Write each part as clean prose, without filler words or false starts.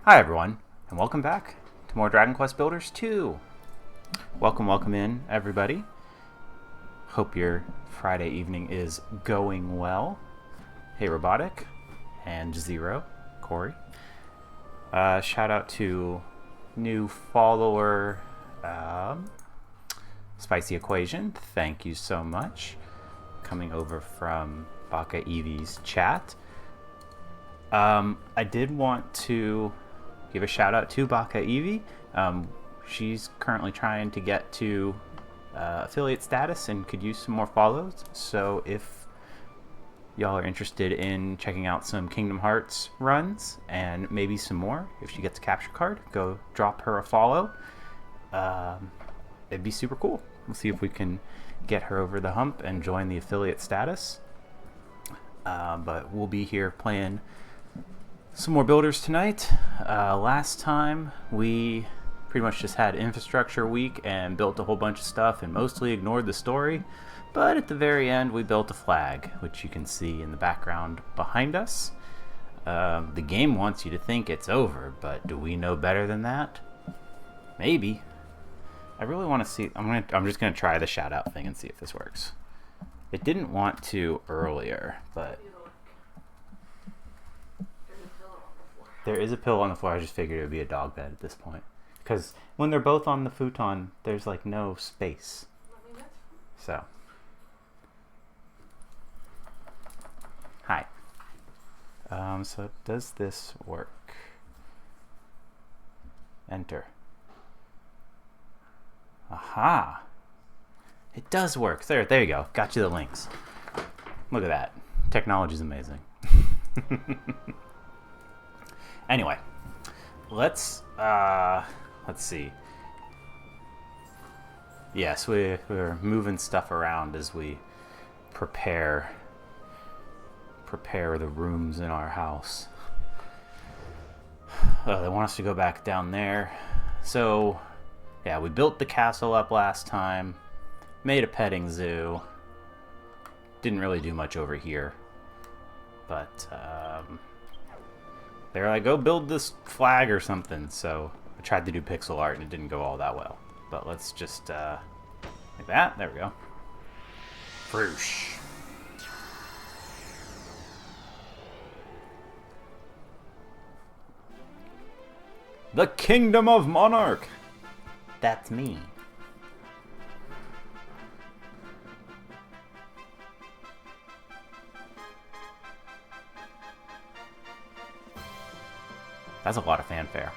Hi everyone, and welcome back to more Dragon Quest Builders 2. Welcome in everybody. Hope your Friday evening is going well. Hey Robotic, and Zero, Corey. Shout out to new follower, Spicy Equation. Thank you so much. Coming over from Baka Eevee's chat. I did want to give a shout out to Baka Eevee. She's currently trying to get to affiliate status and could use some more follows. So if y'all are interested in checking out some Kingdom Hearts runs and maybe some more, if she gets a capture card, go drop her a follow. It'd be super cool. We'll see if we can get her over the hump and join the affiliate status. But we'll be here playing some more builders tonight. Last time we pretty much just had infrastructure week and built a whole bunch of stuff and mostly ignored the story. But at the very end we built a flag, which you can see in the background behind us. The game wants you to think it's over, but do we know better than that? Maybe. I really want to see. I'm just gonna try the shout out thing and see if this works. It didn't want to earlier, but there is a pillow on the floor. I just figured it would be a dog bed at this point. Because when they're both on the futon, there's like no space. So. Hi. So does this work? Enter. Aha. It does work. There you go. Got you the links. Look at that. Technology's amazing. Anyway, let's see. Yes, we're moving stuff around as we prepare the rooms in our house. Oh, they want us to go back down there. So, yeah, we built the castle up last time, made a petting zoo. Didn't really do much over here, but they were like, go build this flag or something. So I tried to do pixel art and it didn't go all that well. But let's just, like that. There we go. Froosh. The Kingdom of Monarch. That's me. That's a lot of fanfare.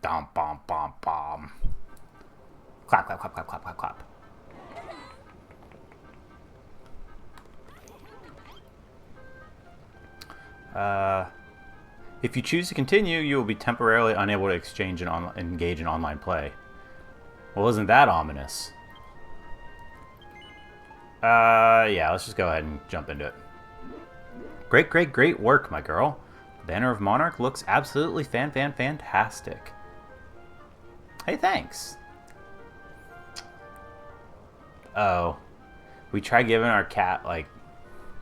Dom, bom, bom, bom. Clap, clap, clap, clap, clap, clap, clap. If you choose to continue, you will be temporarily unable to engage in online play. Well, isn't that ominous? Yeah, let's just go ahead and jump into it. Great work, my girl. Banner of Monarch looks absolutely fantastic. Hey, thanks. Oh, we tried giving our cat, like,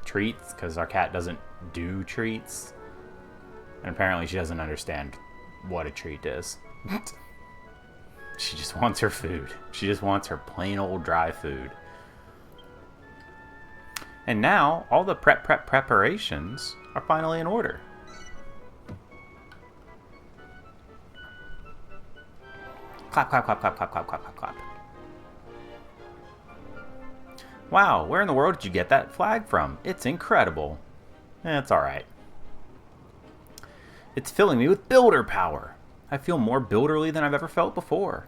treats, because our cat doesn't do treats. And apparently she doesn't understand what a treat is. She just wants her food. She just wants her plain old dry food. And now, all the preparations are finally in order. Clap, clap, clap, clap, clap, clap, clap, clap, clap. Wow, where in the world did you get that flag from? It's incredible. It's alright. It's filling me with builder power. I feel more builderly than I've ever felt before.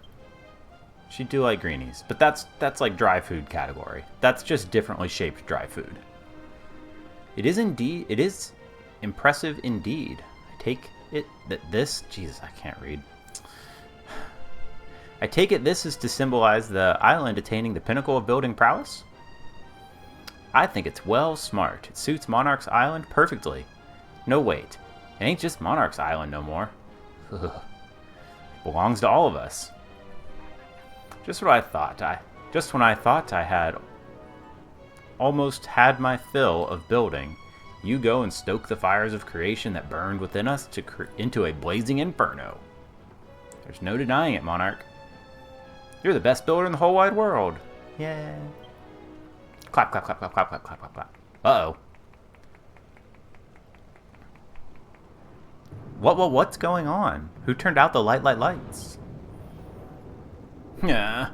She do like greenies, but that's like dry food category. That's just differently shaped dry food. It is impressive indeed. I take it that this, Jesus, I can't read. I take it this is to symbolize the island attaining the pinnacle of building prowess? I think it's well smart. It suits Monarch's Island perfectly. No, wait. It ain't just Monarch's Island no more. Belongs to all of us. Just what I thought. Just when I thought I had almost had my fill of building, You go and stoke the fires of creation that burned within us into a blazing inferno. There's no denying it, Monarch. You're the best builder in the whole wide world. Yeah. Clap, clap, clap, clap, clap, clap, clap, clap, clap. Uh-oh. What's going on? Who turned out the lights? Yeah.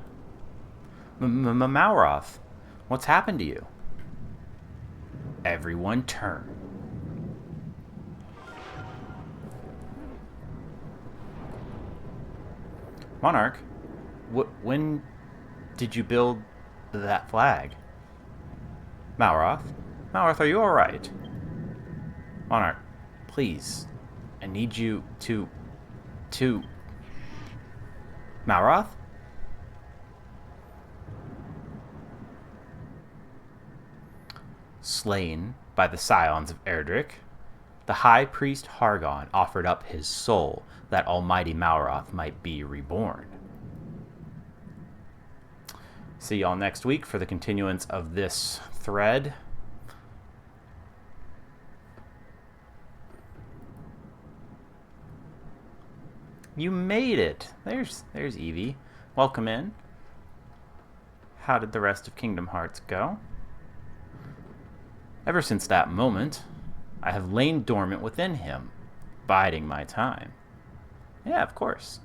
Mauroth, what's happened to you? Everyone turn. Monarch, when did you build that flag? Mauroth, are you alright? Monarch, please, I need you to... Mauroth? Slain by the scions of Erdrick, the high priest Hargon offered up his soul that almighty Mauroth might be reborn. See y'all next week for the continuance of this thread. You made it. There's Evie. Welcome in. How did the rest of Kingdom Hearts go? Ever since that moment, I have lain dormant within him, biding my time. Yeah, of course.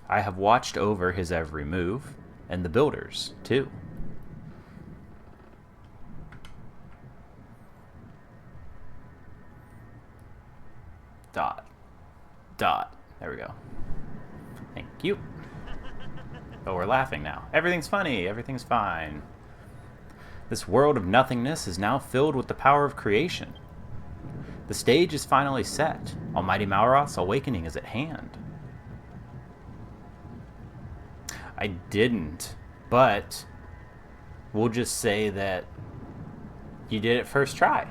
I have watched over his every move, and the builders, too. Dot. There we go. Thank you. Oh, we're laughing now. Everything's funny. Everything's fine. This world of nothingness is now filled with the power of creation. The stage is finally set. Almighty Mauroth's awakening is at hand. I didn't, but we'll just say that you did it first try.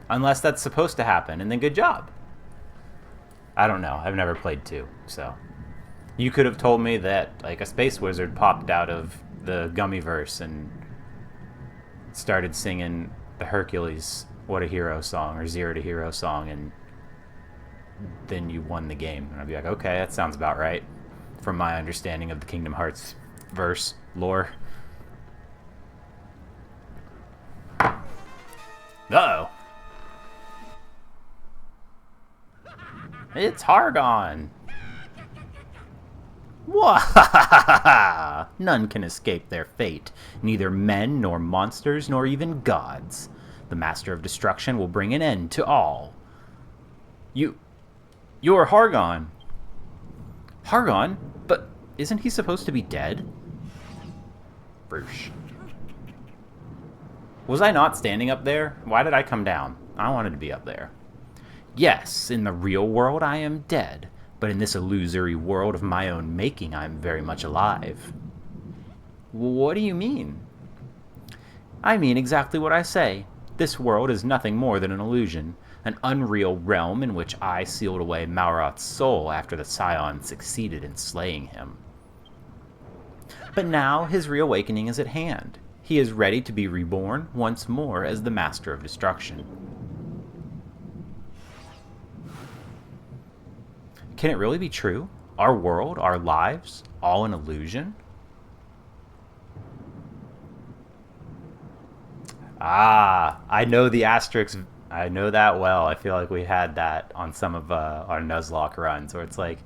Unless that's supposed to happen, and then good job. I don't know. I've never played 2, so. You could have told me that, like, a space wizard popped out of the Gummyverse and started singing the Hercules What a Hero song, or Zero to Hero song, and then you won the game. And I'd be like, okay, that sounds about right, from my understanding of the Kingdom Hearts verse lore. Uh-oh. It's Hargon! Wahahaha! None can escape their fate. Neither men, nor monsters, nor even gods. The Master of Destruction will bring an end to all. You're Hargon. Hargon? But isn't he supposed to be dead? Broosh. Was I not standing up there? Why did I come down? I wanted to be up there. Yes, in the real world I am dead, but in this illusory world of my own making I am very much alive. What do you mean? I mean exactly what I say. This world is nothing more than an illusion, an unreal realm in which I sealed away Mauroth's soul after the Scion succeeded in slaying him. But now his reawakening is at hand. He is ready to be reborn once more as the Master of Destruction. Can it really be true? Our world, our lives, all an illusion? Ah, I know the asterisks. I know that well. I feel like we had that on some of our Nuzlocke runs where it's like,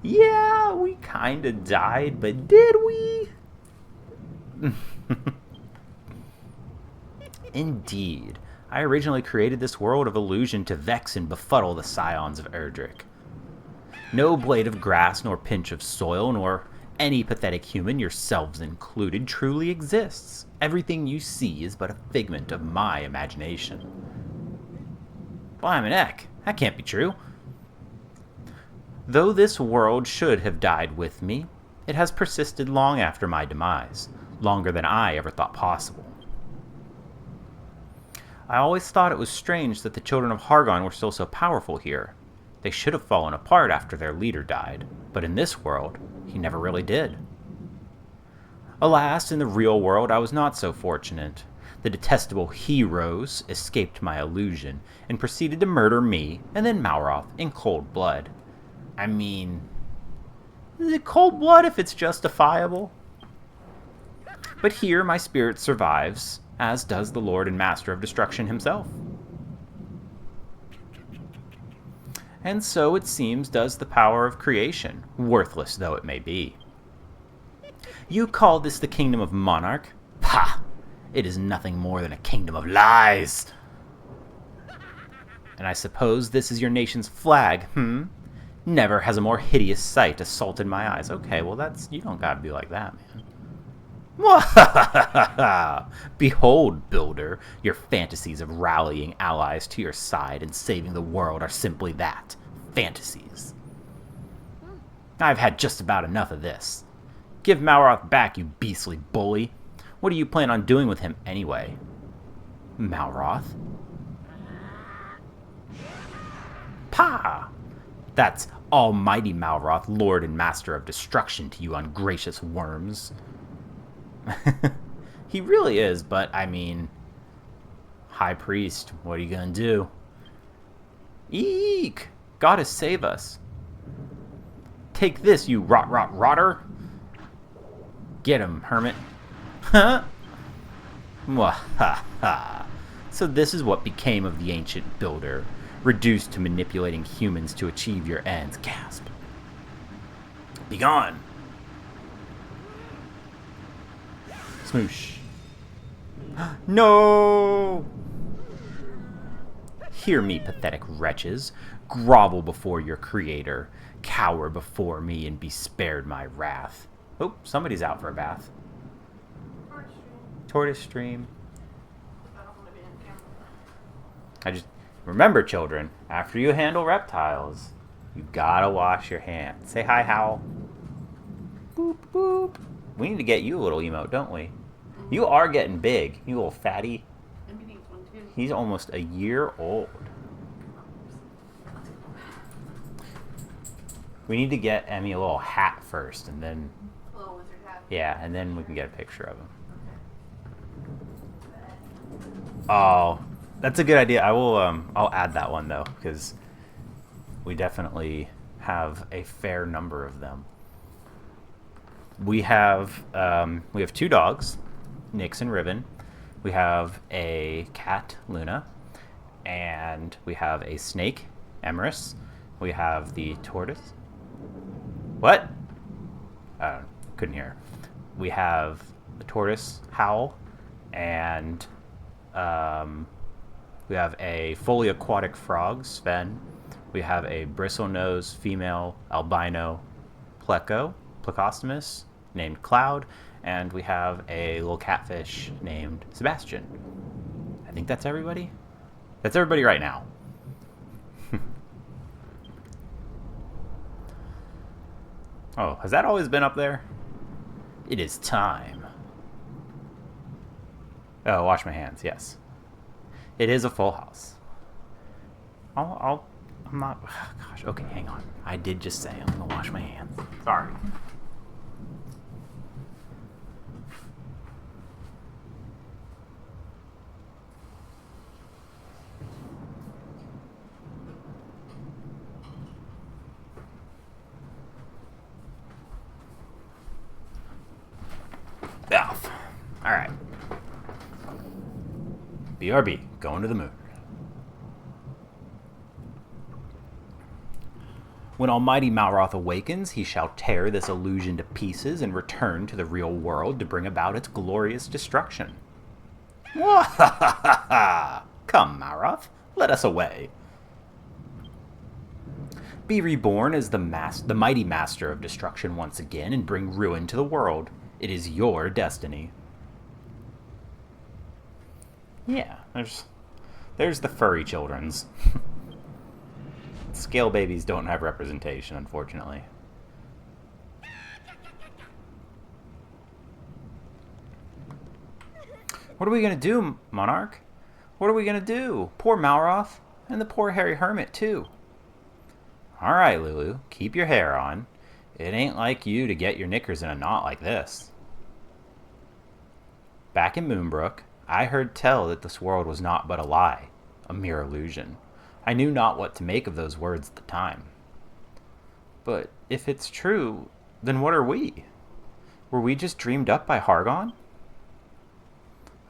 yeah, we kind of died, but did we? Indeed. I originally created this world of illusion to vex and befuddle the scions of Erdrick. No blade of grass, nor pinch of soil, nor any pathetic human, yourselves included, truly exists. Everything you see is but a figment of my imagination. Blimey heck, that can't be true. Though this world should have died with me, it has persisted long after my demise, longer than I ever thought possible. I always thought it was strange that the children of Hargon were still so powerful here. They should have fallen apart after their leader died, but in this world, he never really did. Alas, in the real world, I was not so fortunate. The detestable heroes escaped my illusion and proceeded to murder me and then Malroth in cold blood. I mean, is it cold blood if it's justifiable? But here my spirit survives, as does the Lord and Master of Destruction himself. And so it seems does the power of creation, worthless though it may be. You call this the kingdom of Monarch? Pah! It is nothing more than a kingdom of lies! And I suppose this is your nation's flag, Never has a more hideous sight assaulted my eyes. Okay, well you don't gotta be like that, man. Behold, builder, your fantasies of rallying allies to your side and saving the world are simply that, fantasies. I've had just about enough of this. Give Malroth back, you beastly bully. What do you plan on doing with him anyway? Malroth? Pah! That's almighty Malroth, Lord and Master of Destruction to you ungracious worms. He really is, but I mean, High Priest, what are you gonna do? Eek! Gotta save us. Take this, you rotter! Get him, hermit. Huh? Mwahaha. So this is what became of the ancient builder, reduced to manipulating humans to achieve your ends. Gasp. Begone! Smoosh. No! Hear me, pathetic wretches. Grovel before your creator. Cower before me and be spared my wrath. Oh, somebody's out for a bath. Tortoise stream. I just remember, children, after you handle reptiles, you gotta wash your hands. Say hi, Howl. Boop, boop. We need to get you a little emote, don't we? You are getting big, you little fatty. He's almost a year old. We need to get Emmy a little hat first, and then... A little wizard hat? Yeah, and then we can get a picture of him. Oh, that's a good idea. I will, I'll add that one, though, because we definitely have a fair number of them. We have 2 dogs, Nyx and Riven. We have a cat, Luna, and we have a snake, Emerus. We have the tortoise. What? Couldn't hear. We have the tortoise, Howl, and we have a fully aquatic frog, Sven. We have a bristlenose female albino Plecostomus named Cloud, and we have a little catfish named Sebastian. I think that's everybody. That's everybody right now. Oh, has that always been up there? It is time. Oh, wash my hands, yes. It is a full house. I'm not, oh gosh, okay, hang on. I did just say I'm gonna wash my hands. Sorry. Off. All right. BRB, going to the moon. When Almighty Malroth awakens, he shall tear this illusion to pieces and return to the real world to bring about its glorious destruction. Come, Malroth, let us away. Be reborn as the mighty Master of Destruction once again and bring ruin to the world. It is your destiny. Yeah, there's the furry children's. Scale babies don't have representation, unfortunately. What are we gonna do, Monarch? What are we going to do? Poor Malroth, and the poor hairy hermit, too. Alright, Lulu, keep your hair on. It ain't like you to get your knickers in a knot like this. Back in Moonbrook, I heard tell that this world was not but a lie, a mere illusion. I knew not what to make of those words at the time. But if it's true, then what are we? Were we just dreamed up by Hargon?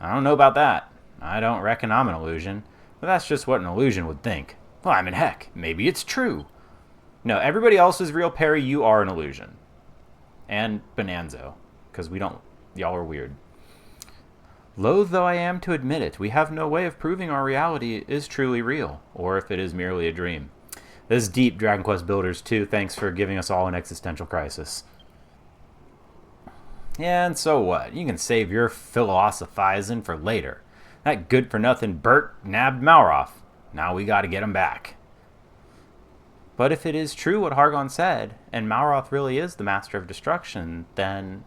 I don't know about that. I don't reckon I'm an illusion, but that's just what an illusion would think. Well, I mean, heck, maybe it's true. No, everybody else is real, Perry. You are an illusion. And Bonanzo, because y'all are weird. Loath though I am to admit it, we have no way of proving our reality is truly real, or if it is merely a dream. This is deep, Dragon Quest Builders 2. Thanks for giving us all an existential crisis. Yeah, and so what? You can save your philosophizing for later. That good-for-nothing Bert nabbed Malroth. Now we gotta get him back. But if it is true what Hargon said, and Malroth really is the Master of Destruction, then...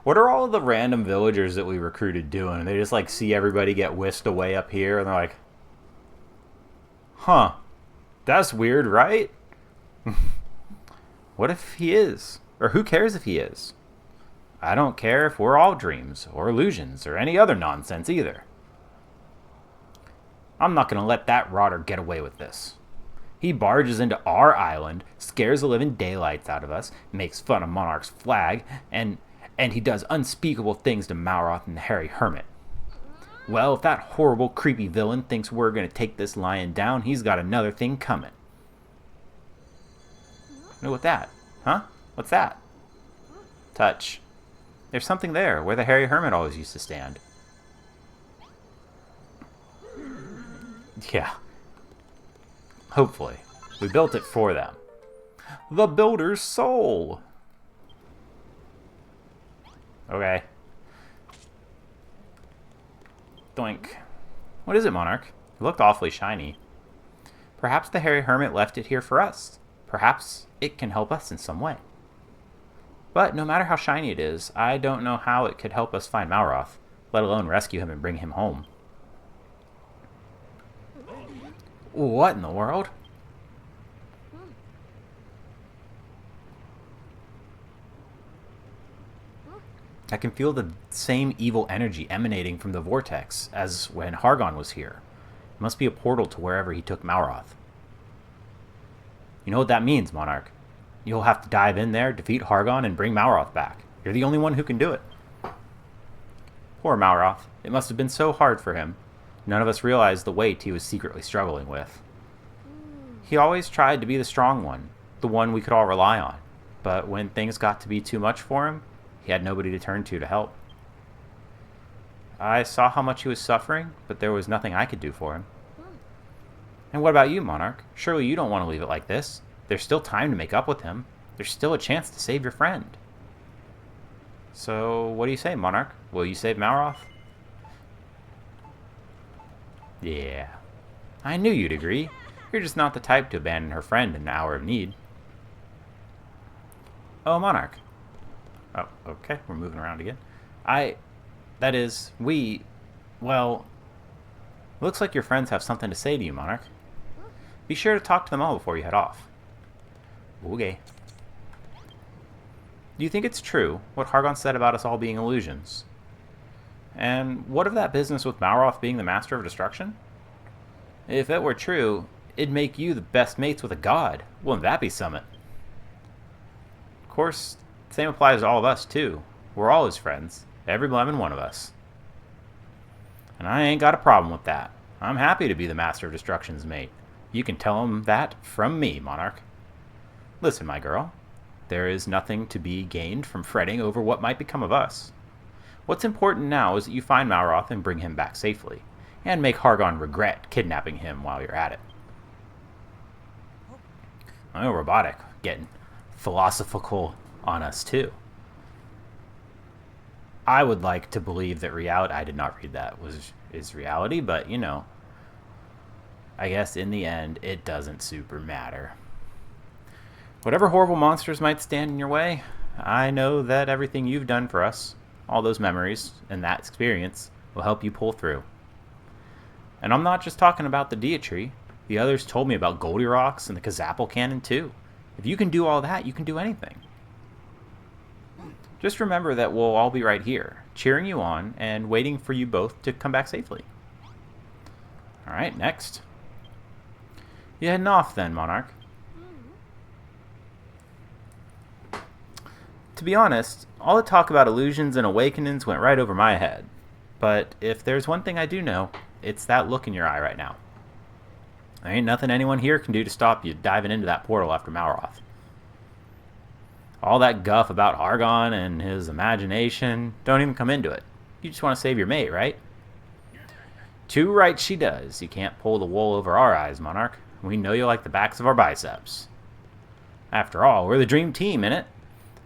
What are all of the random villagers that we recruited doing? They just, like, see everybody get whisked away up here, and they're like... Huh. That's weird, right? What if he is? Or who cares if he is? I don't care if we're all dreams, or illusions, or any other nonsense either. I'm not going to let that rotter get away with this. He barges into our island, scares the living daylights out of us, makes fun of Monarch's flag, and he does unspeakable things to Malroth and the hairy hermit. Well, if that horrible, creepy villain thinks we're going to take this lion down, he's got another thing coming. What's that? Huh? What's that? Touch. There's something there, where the hairy hermit always used to stand. Yeah. Hopefully. We built it for them. The builder's soul! Okay. Doink. What is it, Monarch? It looked awfully shiny. Perhaps the hairy hermit left it here for us. Perhaps it can help us in some way. But no matter how shiny it is, I don't know how it could help us find Malroth, let alone rescue him and bring him home. What in the world? I can feel the same evil energy emanating from the vortex as when Hargon was here. It must be a portal to wherever he took Malroth. You know what that means, Monarch. You'll have to dive in there, defeat Hargon, and bring Malroth back. You're the only one who can do it. Poor Malroth. It must have been so hard for him. None of us realized the weight he was secretly struggling with. He always tried to be the strong one, the one we could all rely on. But when things got to be too much for him, he had nobody to turn to help. I saw how much he was suffering, but there was nothing I could do for him. And what about you, Monarch? Surely you don't want to leave it like this. There's still time to make up with him. There's still a chance to save your friend. So, what do you say, Monarch? Will you save Malroth? Yeah. I knew you'd agree. You're just not the type to abandon her friend in an hour of need. Oh, Monarch. Oh, okay. We're moving around again. Well, looks like your friends have something to say to you, Monarch. Be sure to talk to them all before you head off. Okay. Do you think it's true, what Hargon said about us all being illusions? And what of that business with Malroth being the Master of Destruction? If it were true, it'd make you the best mates with a god. Wouldn't that be summit? Of course, the same applies to all of us, too. We're all his friends. Every blemmin' one of us. And I ain't got a problem with that. I'm happy to be the Master of Destruction's mate. You can tell him that from me, Monarch. Listen, my girl. There is nothing to be gained from fretting over what might become of us. What's important now is that you find Malroth and bring him back safely, and make Hargon regret kidnapping him while you're at it. I know Robotic getting philosophical on us, too. I would like to believe that reality, I did not read that, is reality, but, you know, I guess in the end, it doesn't super matter. Whatever horrible monsters might stand in your way, I know that everything you've done for us, all those memories and that experience will help you pull through. And I'm not just talking about the Deitry. The others told me about Goldie Rocks and the Kazapple Cannon too. If you can do all that, you can do anything. Just remember that we'll all be right here, cheering you on and waiting for you both to come back safely. Alright, next. You heading off then, Monarch? To be honest, all the talk about illusions and awakenings went right over my head. But if there's one thing I do know, it's that look in your eye right now. There ain't nothing anyone here can do to stop you diving into that portal after Malroth. All that guff about Hargon and his imagination, don't even come into it. You just want to save your mate, right? Too right she does. You can't pull the wool over our eyes, Monarch. We know you like the backs of our biceps. After all, we're the dream team, innit?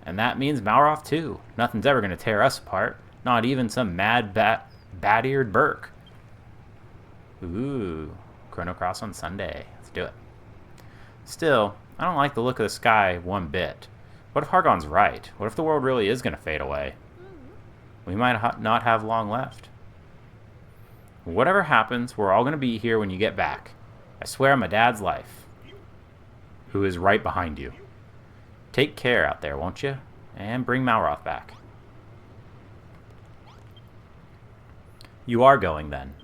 And that means Malroth too. Nothing's ever going to tear us apart. Not even some mad bat-eared Burke. Ooh, Chrono Cross on Sunday. Let's do it. Still, I don't like the look of the sky one bit. What if Hargon's right? What if the world really is going to fade away? We might not have long left. Whatever happens, we're all going to be here when you get back. I swear on my dad's life. Who is right behind you. Take care out there, won't you? And bring Malroth back. You are going, then.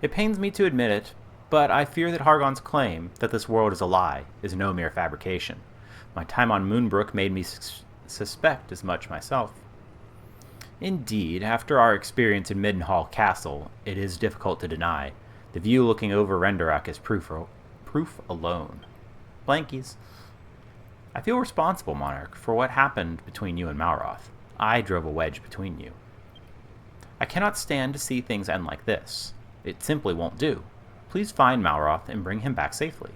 It pains me to admit it, but I fear that Hargon's claim that this world is a lie is no mere fabrication. My time on Moonbrook made me suspect as much myself. Indeed, after our experience in Middenhall Castle, it is difficult to deny. The view looking over Renderak is proof alone. Blankies. I feel responsible, Monarch, for what happened between you and Malroth. I drove a wedge between you. I cannot stand to see things end like this. It simply won't do. Please find Malroth and bring him back safely.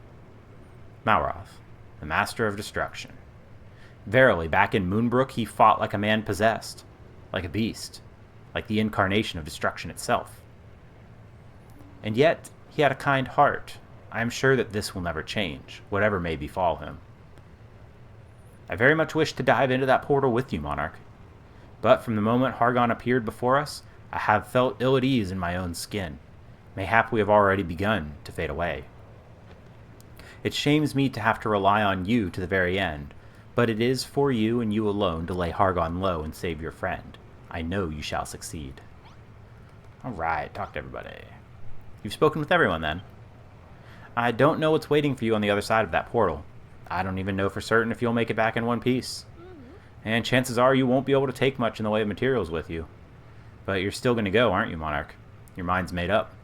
Malroth, the master of destruction. Verily, back in Moonbrook he fought like a man possessed, like a beast, like the incarnation of destruction itself. And yet, he had a kind heart. I am sure that this will never change, whatever may befall him. I very much wish to dive into that portal with you, Monarch. But from the moment Hargon appeared before us, I have felt ill at ease in my own skin. Mayhap we have already begun to fade away. It shames me to have to rely on you to the very end, but it is for you and you alone to lay Hargon low and save your friend. I know you shall succeed. Alright, talk to everybody. You've spoken with everyone then. I don't know what's waiting for you on the other side of that portal. I don't even know for certain if you'll make it back in one piece. And chances are you won't be able to take much in the way of materials with you. But you're still going to go, aren't you, Monarch? Your mind's made up.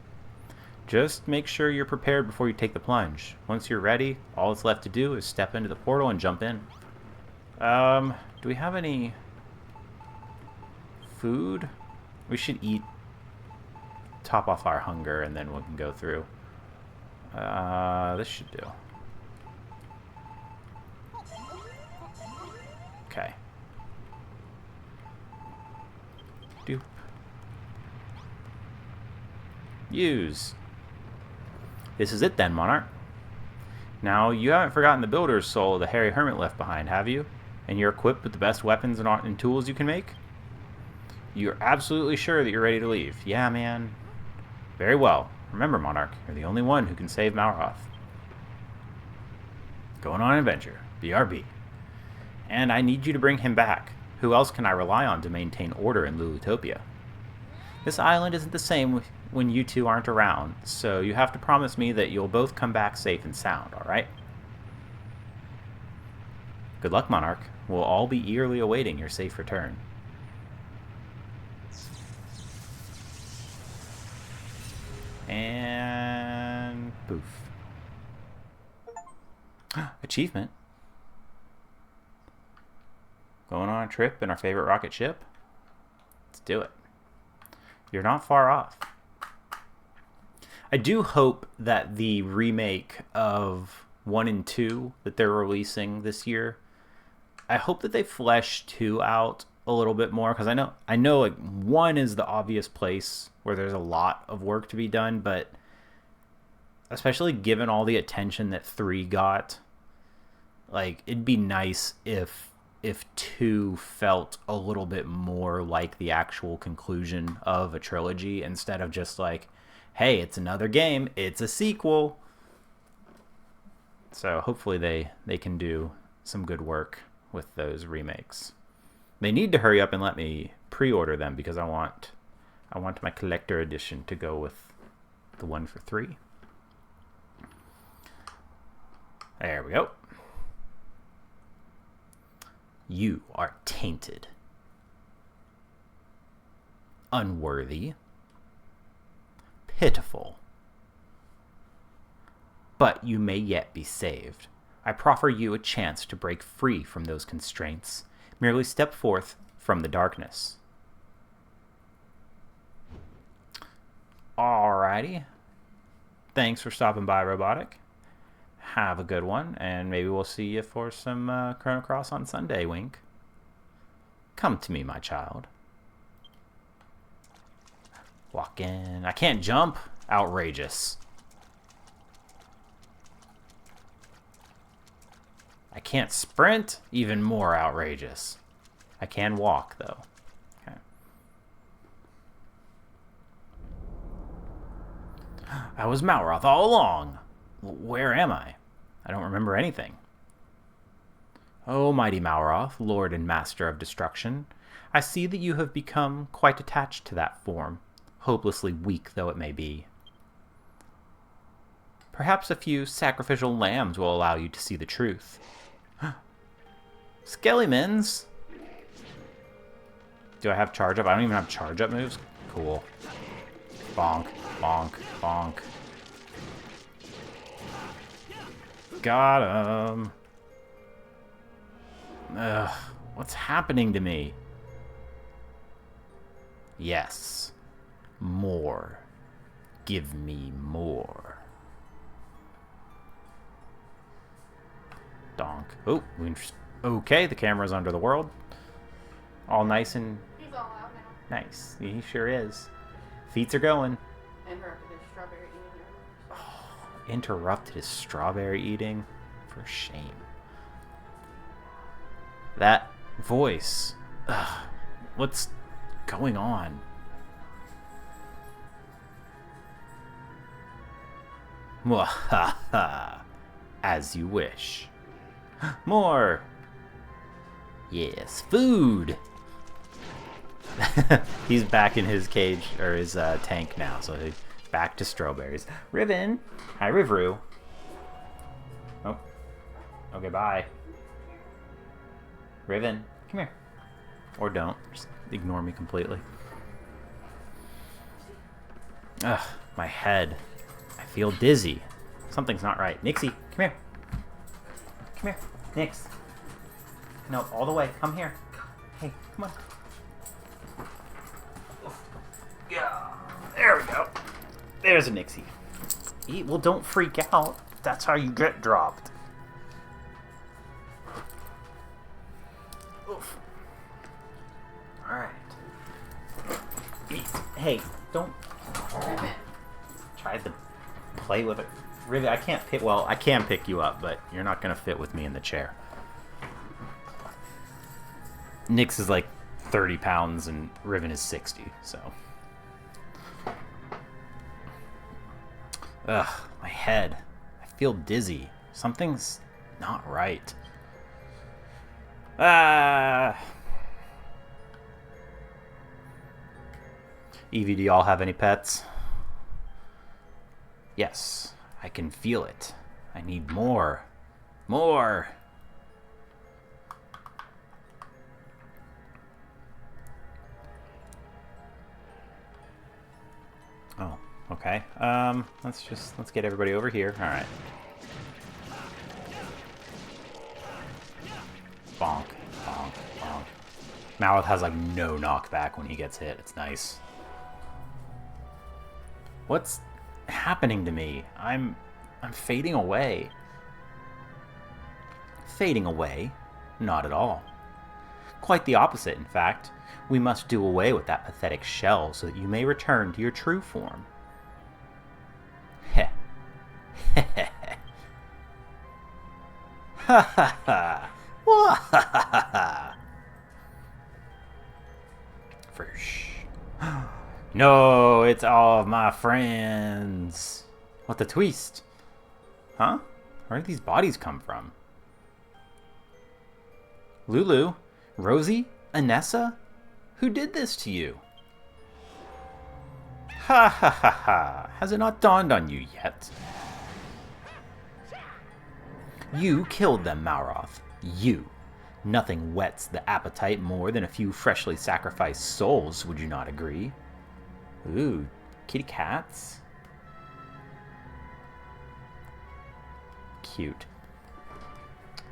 Just make sure you're prepared before you take the plunge. Once you're ready, all that's left to do is step into the portal and jump in. Do we have any food? We should eat, top off our hunger, and then we can go through. This should do. Okay. Doop. Use. This is it then, Monarch. Now, you haven't forgotten the builder's soul the Hairy Hermit left behind, have you? And you're equipped with the best weapons and tools you can make? You're absolutely sure that you're ready to leave? Yeah, man. Very well. Remember, Monarch, you're the only one who can save Malroth. Going on an adventure. BRB. And I need you to bring him back. Who else can I rely on to maintain order in Lulutopia? This island isn't the same when you two aren't around, so you have to promise me that you'll both come back safe and sound, alright? Good luck, Monarch. We'll all be eagerly awaiting your safe return. And poof. Achievement. Going on a trip in our favorite rocket ship? Let's do it. You're not far off. I do hope that the remake of 1 and 2 that they're releasing this year, I hope that they flesh 2 out a little bit more, because I know like 1 is the obvious place where there's a lot of work to be done, but especially given all the attention that 3 got, like it'd be nice if if 2 felt a little bit more like the actual conclusion of a trilogy instead of just like, hey, it's another game, it's a sequel. So hopefully they can do some good work with those remakes. They need to hurry up and let me pre-order them because I want my collector edition to go with the one for 3. There we go. You are tainted, unworthy, pitiful, but you may yet be saved. I proffer you a chance to break free from those constraints. Merely step forth from the darkness. Alrighty. Thanks for stopping by, Robotic. Have a good one, and maybe we'll see you for some Chrono Cross on Sunday, Wink. Come to me, my child. Walk in. I can't jump. Outrageous. I can't sprint. Even more outrageous. I can walk, though. Okay. I was Malroth all along. Where am I? I don't remember anything. Oh, mighty Malroth, Lord and Master of Destruction, I see that you have become quite attached to that form, hopelessly weak though it may be. Perhaps a few sacrificial lambs will allow you to see the truth. Skellimans! Do I have charge up? I don't even have charge up moves? Cool. Bonk, bonk, bonk. Got him. Ugh, what's happening to me? Yes. More. Give me more. Donk. Oh, okay, the camera's under the world. All nice and... He's all out now. Nice. He sure is. Feet are going. Interrupted his strawberry eating. Oh, interrupted his strawberry eating? For shame. That voice. Ugh, what's going on? Mwahaha. As you wish. More. Yes, food. He's back in his cage, or his tank now, so he's back to strawberries. Riven. Hi, Rivru. Oh. Okay, bye. Riven, come here. Or don't. Just ignore me completely. Ugh, my head. I feel dizzy. Something's not right. Nixie, come here. Come here. Nix. No, all the way. Come here. Hey, come on. Yeah. There we go. There's a Nixie. Well, don't freak out. That's how you get dropped. Oof. Alright. Hey, don't... Rivet. Tried to play with it. Rivet, I can't pick... Well, I can pick you up, but you're not going to fit with me in the chair. Nyx is like 30 pounds and Riven is 60, so... Ugh, my head. I feel dizzy. Something's not right. Ah! Evie, do y'all have any pets? Yes, I can feel it. I need more. More! Oh, okay. Let's get everybody over here. Alright. Bonk, bonk, bonk. Malroth has like no knockback when he gets hit. It's nice. What's happening to me? I'm fading away. Fading away? Not at all. Quite the opposite, in fact. We must do away with that pathetic shell so that you may return to your true form. Heh. Heh heh heh. Ha ha ha. Ha ha ha. No, it's all of my friends. What the twist? Huh? Where did these bodies come from? Lulu? Rosie? Anessa? Who did this to you? Ha ha ha ha. Has it not dawned on you yet? You killed them, Mauroth. You. Nothing whets the appetite more than a few freshly sacrificed souls, would you not agree? Ooh, kitty cats. Cute.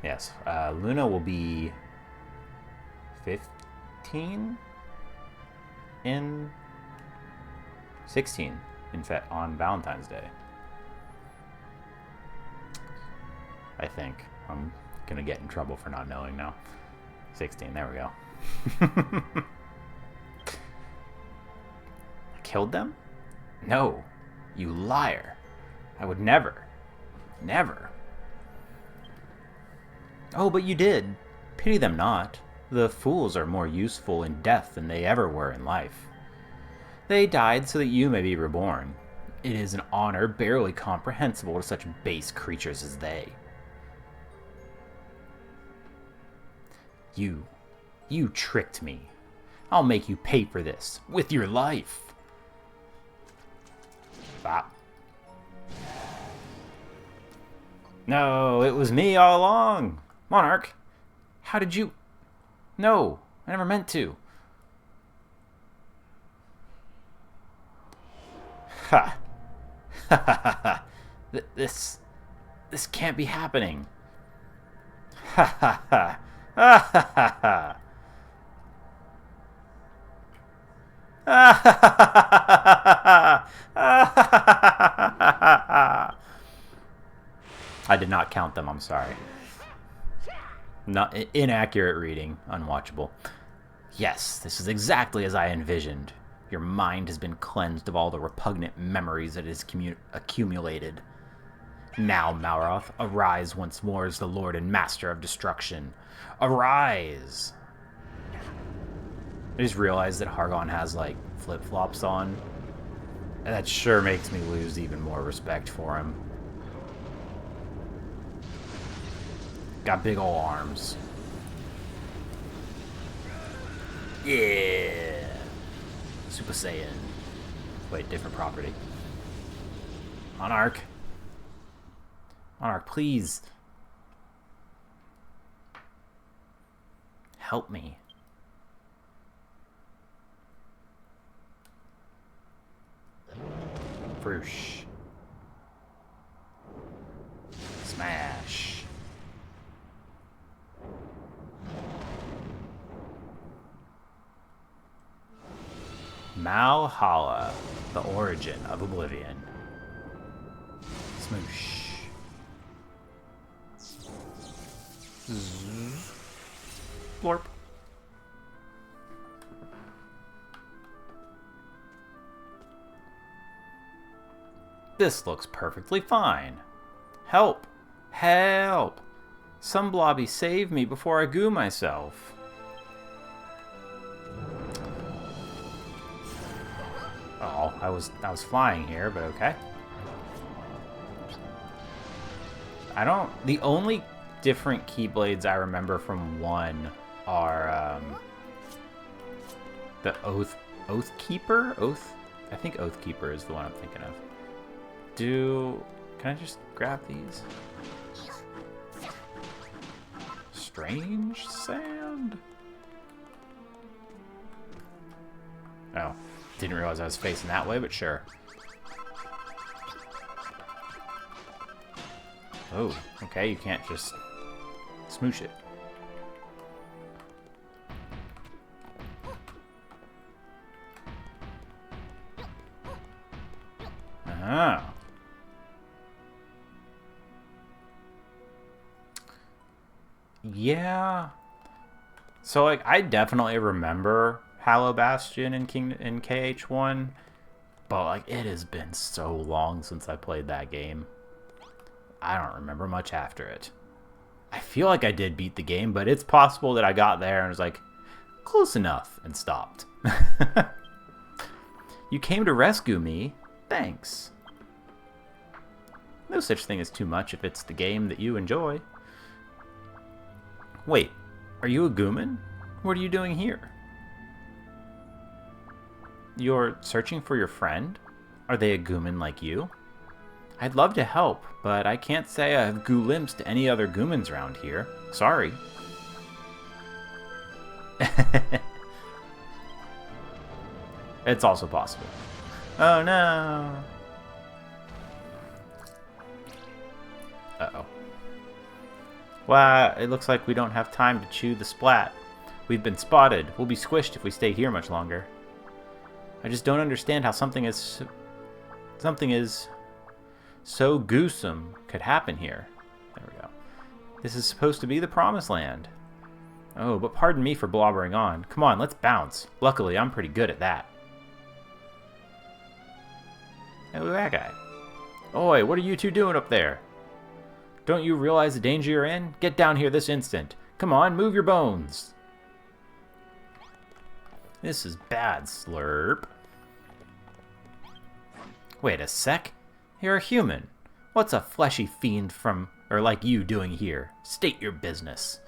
Yes, Luna will be 15 in 16 on Valentine's Day. I think. I'm gonna get in trouble for not knowing now. 16, there we go. I killed them? No, you liar. I would never. Never. Oh, but you did. Pity them not. The fools are more useful in death than they ever were in life. They died so that you may be reborn. It is an honor barely comprehensible to such base creatures as they. You tricked me. I'll make you pay for this with your life. Bop. No, it was me all along. Monarch, how did you... No, I never meant to. Ha. Ha ha ha ha. This can't be happening. Ha ha ha. Ha ha ha ha. I did not count them, I'm sorry. Not inaccurate reading, unwatchable. Yes, this is exactly as I envisioned. Your mind has been cleansed of all the repugnant memories it has accumulated. Now, Mauroth, arise once more as the Lord and Master of Destruction. Arise! I just realized that Hargon has, like, flip-flops on. And that sure makes me lose even more respect for him. Got big ol' arms. Yeah! Super Saiyan. Wait, different property. Monarch. Monarch, please. Help me. Froosh. Smash. Malhalla, the origin of oblivion. Smoosh. Blorp. This looks perfectly fine. Help! Help! Some blobby save me before I goo myself. Oh, I was flying here, but okay. The only different Keyblades I remember from 1 are the Oathkeeper? I think Oathkeeper is the one I'm thinking of. Can I just grab these? Strange sand? Oh, didn't realize I was facing that way, but sure. Oh, okay, you can't just smoosh it. Ah. Yeah. So, like, I definitely remember Hallow Bastion in KH1, but, like, it has been so long since I played that game. I don't remember much after it. I feel like I did beat the game, but it's possible that I got there and was like, close enough, and stopped. You came to rescue me. Thanks. No such thing as too much if it's the game that you enjoy. Wait, are you a Gooman? What are you doing here? You're searching for your friend? Are they a Gooman like you? I'd love to help, but I can't say I have glimpsed any other Goomans around here. Sorry. It's also possible. Oh no! Uh-oh. Well, it looks like we don't have time to chew the splat. We've been spotted. We'll be squished if we stay here much longer. I just don't understand how something is so gruesome could happen here. There we go. This is supposed to be the promised land. Oh, but pardon me for blobbering on. Come on, let's bounce. Luckily, I'm pretty good at that. Hey, look at that guy. Oi, what are you two doing up there? Don't you realize the danger you're in? Get down here this instant. Come on, move your bones. This is bad, Slurp. Wait a sec. You're a human. What's a fleshy fiend like you doing here? State your business.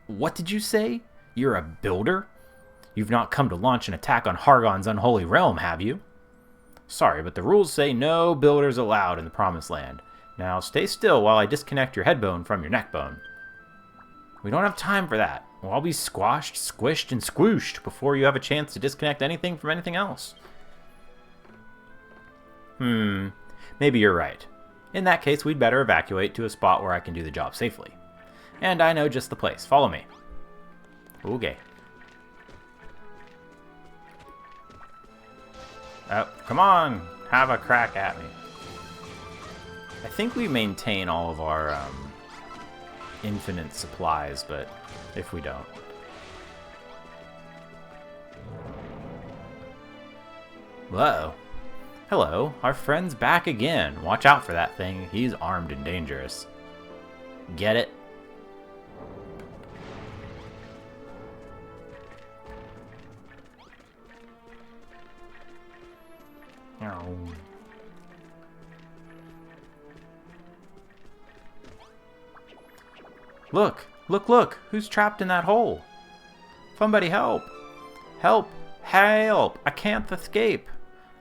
What did you say? You're a builder? You've not come to launch an attack on Hargon's unholy realm, have you? Sorry, but the rules say no builders allowed in the Promised Land. Now stay still while I disconnect your head bone from your neck bone. We don't have time for that. We'll all be squashed, squished, and squooshed before you have a chance to disconnect anything from anything else. Maybe you're right. In that case, we'd better evacuate to a spot where I can do the job safely. And I know just the place. Follow me. Okay. Oh, come on! Have a crack at me. I think we maintain all of our infinite supplies, but if we don't. Whoa. Hello, our friend's back again. Watch out for that thing. He's armed and dangerous. Get it? Oh. Look! Look, look! Who's trapped in that hole? Somebody help! Help! Help! I can't escape!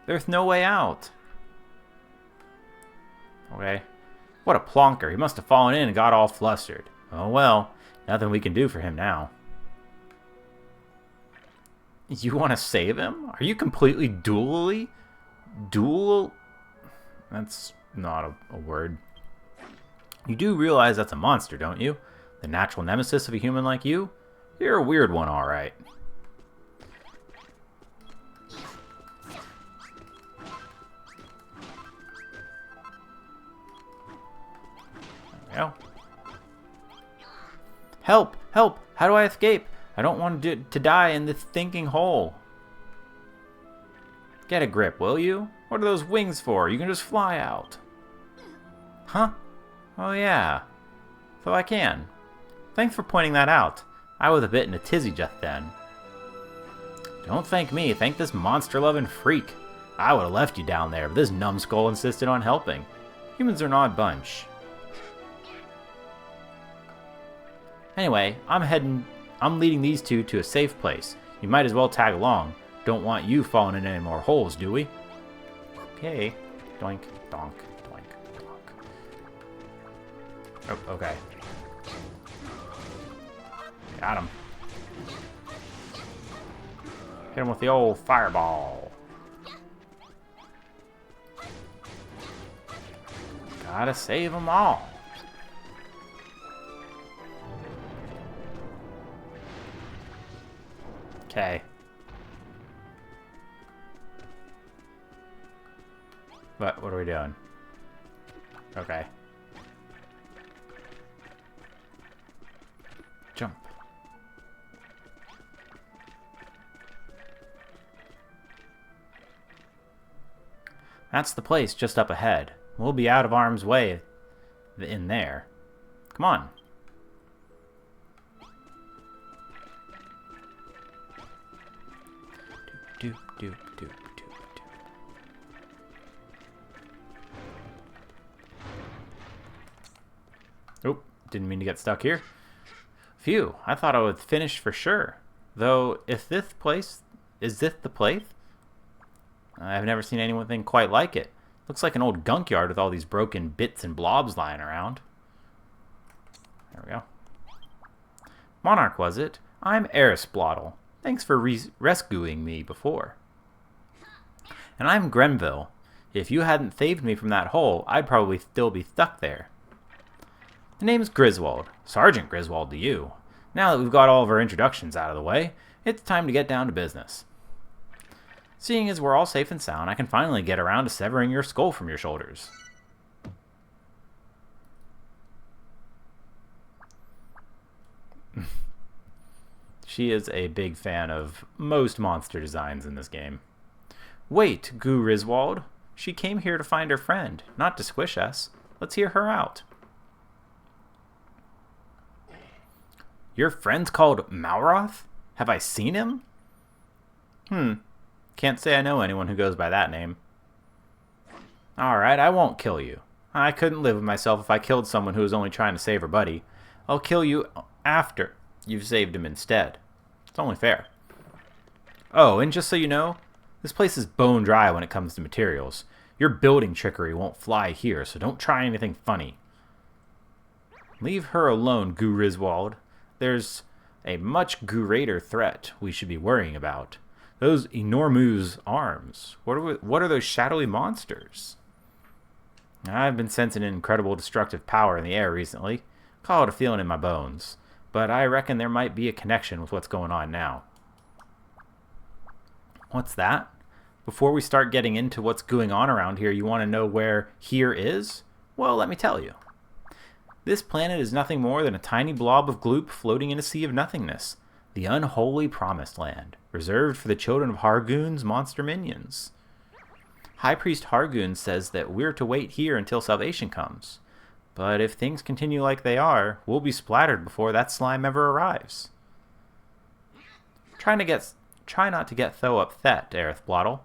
There's no way out. Okay. What a plonker. He must have fallen in and got all flustered. Oh well. Nothing we can do for him now. You want to save him? Are you completely dually? Dual? That's not a word. You do realize that's a monster, don't you? The natural nemesis of a human like you? You're a weird one, alright. There we go. Help! Help! How do I escape? I don't want to die in this stinking hole. Get a grip, will you? What are those wings for? You can just fly out. Huh? Oh yeah. So I can. Thanks for pointing that out. I was a bit in a tizzy just then. Don't thank me. Thank this monster-loving freak. I would have left you down there, but this numbskull insisted on helping. Humans are an odd bunch. Anyway, I'm leading these two to a safe place. You might as well tag along. Don't want you falling in any more holes, do we? Okay. Doink, donk, doink, donk. Oh, okay. Got him. Hit him with the old fireball. Gotta save them all. Okay. What are we doing? Okay. Jump. That's the place just up ahead. We'll be out of harm's way in there. Come on. Doop, Oop, didn't mean to get stuck here. Phew, I thought I would finish for sure. Though, if this place... Is this the place? I've never seen anything quite like it. Looks like an old gunk yard with all these broken bits and blobs lying around. There we go. Monarch, was it? I'm Erisblottle. Thanks for rescuing me before. And I'm Grenville. If you hadn't saved me from that hole, I'd probably still be stuck there. The name's Griswold. Sergeant Griswold to you. Now that we've got all of our introductions out of the way, it's time to get down to business. Seeing as we're all safe and sound, I can finally get around to severing your skull from your shoulders. She is a big fan of most monster designs in this game. Wait, Griswold. She came here to find her friend, not to squish us. Let's hear her out. Your friend's called Malroth? Have I seen him? Can't say I know anyone who goes by that name. Alright, I won't kill you. I couldn't live with myself if I killed someone who was only trying to save her buddy. I'll kill you after you've saved him instead. It's only fair. Oh, and just so you know, this place is bone dry when it comes to materials. Your building trickery won't fly here, so don't try anything funny. Leave her alone, Griswold. There's a much greater threat we should be worrying about. Those enormous arms. What are those shadowy monsters? I've been sensing an incredible destructive power in the air recently. Call it a feeling in my bones. But I reckon there might be a connection with what's going on now. What's that? Before we start getting into what's going on around here, you want to know where here is? Well, let me tell you. This planet is nothing more than a tiny blob of gloop floating in a sea of nothingness. The unholy promised land, reserved for the children of Hargoon's monster minions. High Priest Hargoon says that we're to wait here until salvation comes. But if things continue like they are, we'll be splattered before that slime ever arrives. Try not to get so upset, Erisblottle.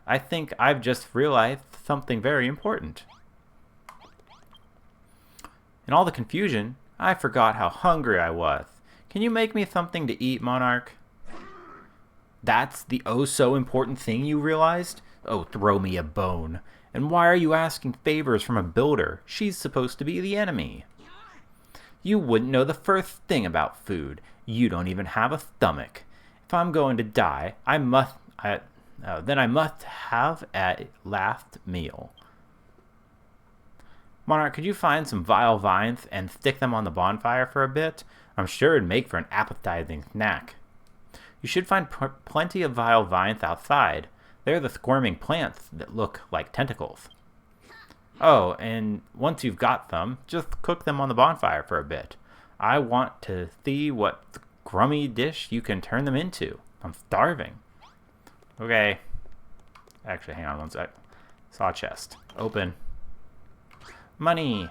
I think I've just realized something very important. In all the confusion, I forgot how hungry I was. Can you make me something to eat, Monarch? That's the oh-so-important thing you realized? Oh, throw me a bone. And why are you asking favors from a builder? She's supposed to be the enemy. You wouldn't know the first thing about food. You don't even have a stomach. If I'm going to die, then I must have a last meal. Monarch, could you find some vile vines and stick them on the bonfire for a bit? I'm sure it'd make for an appetizing snack. You should find plenty of vile vines outside. They're the squirming plants that look like tentacles. Oh, and once you've got them, just cook them on the bonfire for a bit. I want to see what grummy dish you can turn them into. I'm starving. Okay. Actually, hang on one sec. Saw chest. Open. Money.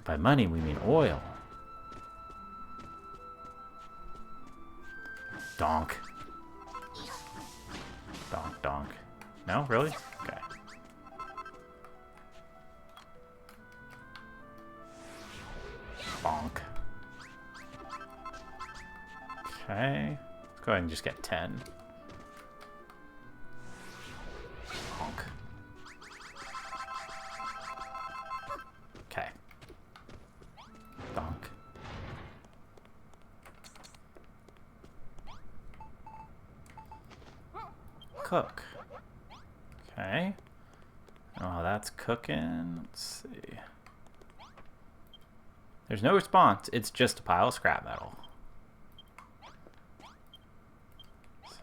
By money, we mean oil. Donk. Donk, donk. No? Really? Okay. Bonk. Okay. Let's go ahead and just get 10. Bonk. Okay. Donk. Cook. Okay. Oh, that's cooking. Let's see. There's no response. It's just a pile of scrap metal.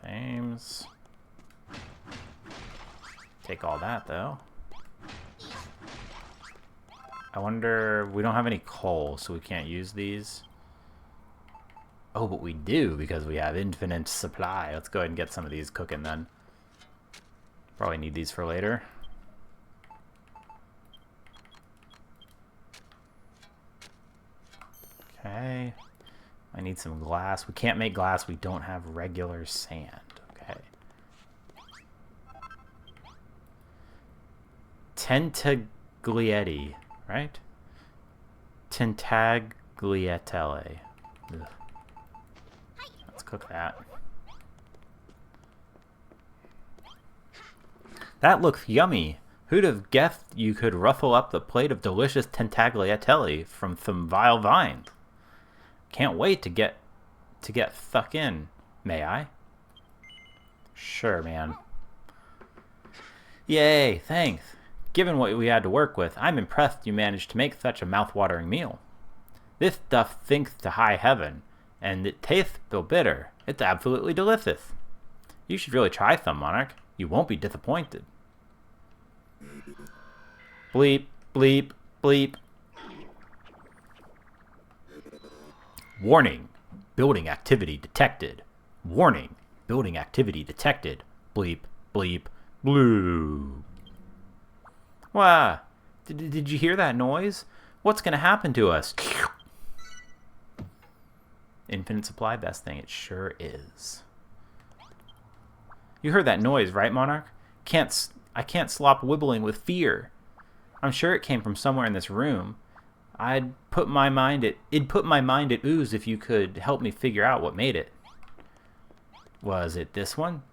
Sames. Take all that, though. I wonder... We don't have any coal, so we can't use these. Oh, but we do, because we have infinite supply. Let's go ahead and get some of these cooking, then. Probably need these for later. Okay. I need some glass. We can't make glass. We don't have regular sand. Okay. Tentaglietti, right? Tentagliatelle. Ugh. Let's cook that. That looks yummy. Who'd have guessed you could ruffle up the plate of delicious tentagliatelle from some vile vines? Can't wait to get stuck in. May I? Sure, man. Yay, thanks. Given what we had to work with, I'm impressed you managed to make such a mouth-watering meal. This stuff sinks to high heaven, and it tastes so bitter. It's absolutely delicious. You should really try some, Monarch. You won't be disappointed. Bleep, bleep, bleep. Warning. Building activity detected. Warning. Building activity detected. Bleep, bleep, blue. Wah. Did you hear that noise? What's going to happen to us? Infinite supply, best thing. It sure is. You heard that noise, right, Monarch? I can't stop wibbling with fear. I'm sure it came from somewhere in this room. It'd put my mind at ooze if you could help me figure out what made it. Was it this one?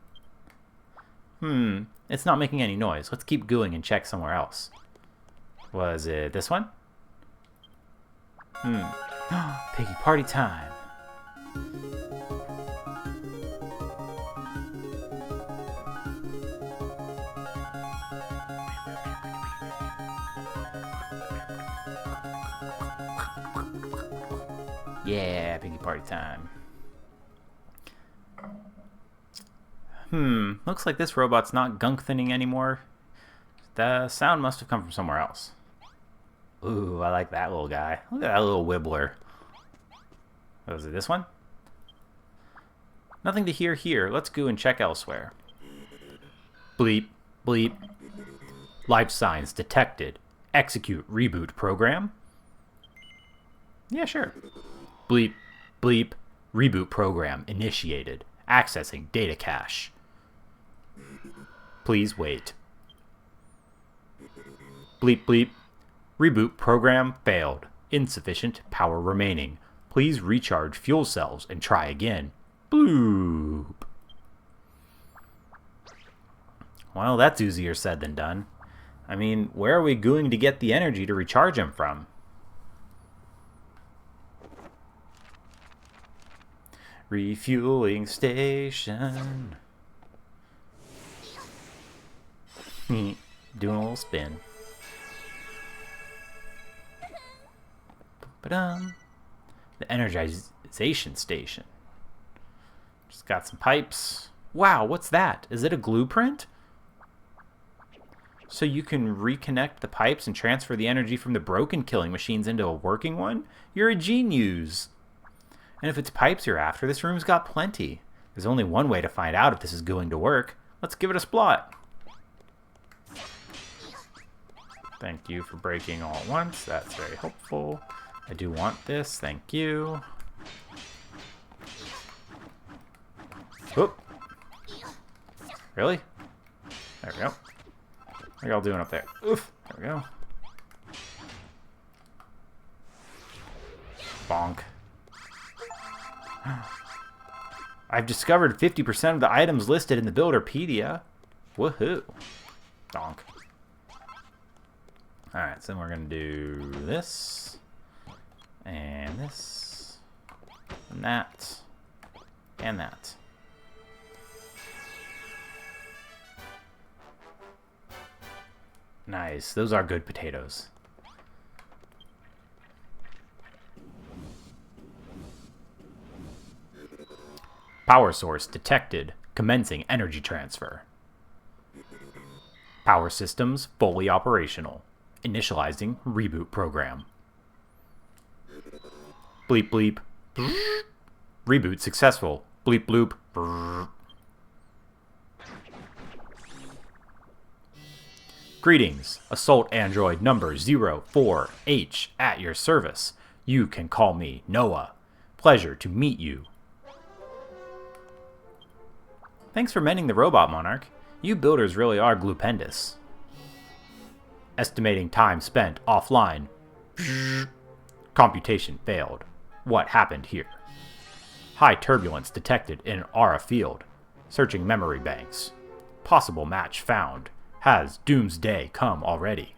It's not making any noise. Let's keep going and check somewhere else. Was it this one? Piggy party time. Yeah, piggy party time. Looks like this robot's not gunk thinning anymore. The sound must have come from somewhere else. Ooh, I like that little guy. Look at that little wibbler. Was it this one? Nothing to hear here. Let's go and check elsewhere. Bleep, bleep. Life signs detected. Execute reboot program. Yeah, sure. Bleep, bleep. Reboot program initiated. Accessing data cache. Please wait. Bleep, bleep. Reboot program failed. Insufficient power remaining. Please recharge fuel cells and try again. Bloop. Well, that's easier said than done. I mean, where are we going to get the energy to recharge him from? Refueling station. Doing a little spin. Ba-dum. The energization station. Just got some pipes. Wow, what's that? Is it a blueprint? So you can reconnect the pipes and transfer the energy from the broken killing machines into a working one? You're a genius. And if it's pipes you're after, this room's got plenty. There's only one way to find out if this is going to work. Let's give it a splot. Thank you for breaking all at once. That's very helpful. I do want this. Thank you. Oop. Really? There we go. What are y'all doing up there? Oof. There we go. Bonk. I've discovered 50% of the items listed in the Builderpedia. Woohoo. Donk. Alright, so then we're going to do this. And this. And that. And that. Nice. Those are good potatoes. Power source detected. Commencing energy transfer. Power systems fully operational. Initializing reboot program. Bleep bleep. Reboot successful. Bleep bloop. Greetings. Assault android number 04H at your service. You can call me Noah. Pleasure to meet you. Thanks for mending the robot, Monarch. You builders really are glupendous. Estimating time spent offline. Computation failed. What happened here? High turbulence detected in aura field. Searching memory banks. Possible match found. Has doomsday come already?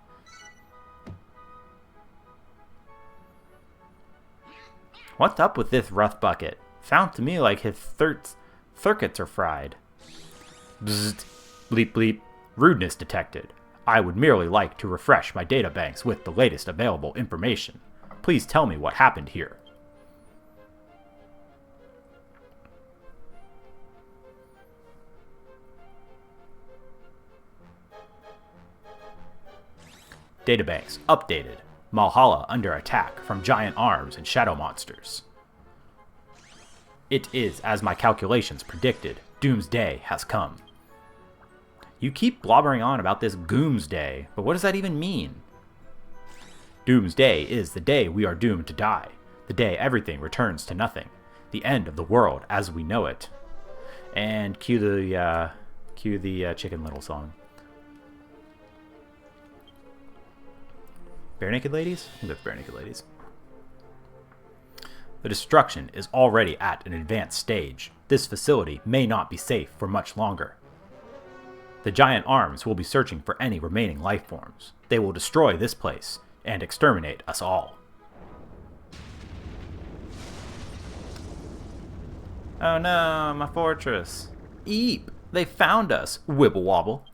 What's up with this rough bucket? Sounds to me like his circuits are fried. Bzzzt. Bleep bleep. Rudeness detected. I would merely like to refresh my databanks with the latest available information. Please tell me what happened here. Databanks updated. Malhalla under attack from giant arms and shadow monsters. It is as my calculations predicted. Doomsday has come. You keep blobbering on about this Goomsday, but what does that even mean? Doomsday is the day we are doomed to die. The day everything returns to nothing. The end of the world as we know it. And cue the Chicken Little song. Bare Naked Ladies? Who live Bare Naked Ladies? The destruction is already at an advanced stage. This facility may not be safe for much longer. The giant arms will be searching for any remaining life forms. They will destroy this place and exterminate us all. Oh no, my fortress. Eep! They found us, Wibble Wobble.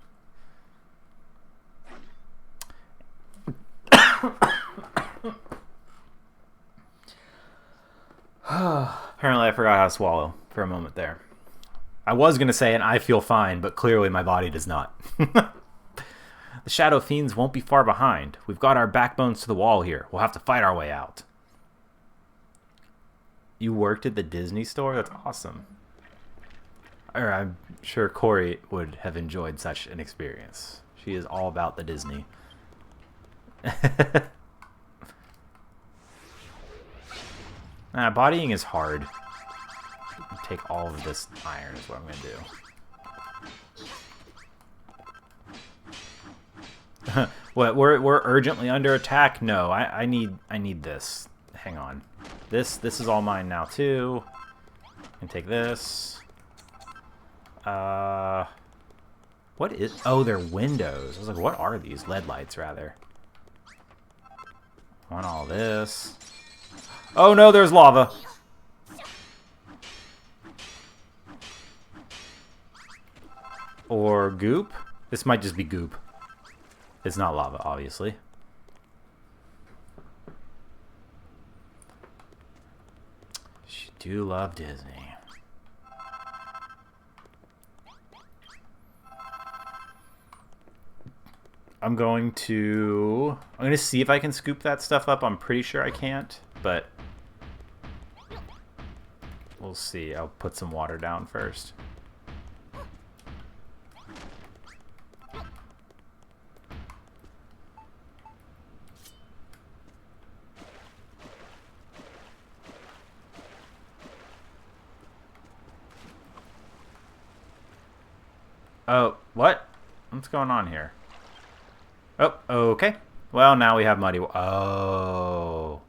Apparently I forgot how to swallow for a moment there. I was going to say, and I feel fine, but clearly my body does not. The Shadow Fiends won't be far behind. We've got our backbones to the wall here. We'll have to fight our way out. You worked at the Disney store? That's awesome. Or I'm sure Corey would have enjoyed such an experience. She is all about the Disney. Bodying is hard. Take all of this iron is what I'm gonna do. What? We're urgently under attack? No, I need this. Hang on. This is all mine now too. I can take this. What is? Oh, they're windows. I was like, what are these? LED lights, rather. I want all this. Oh no, there's lava. Or goop. This might just be goop. It's not lava, obviously. You do love Disney. I'm going to see if I can scoop that stuff up. I'm pretty sure I can't, but we'll see. I'll put some water down first. Oh, what? What's going on here? Oh, okay. Well, now we have muddy. Oh.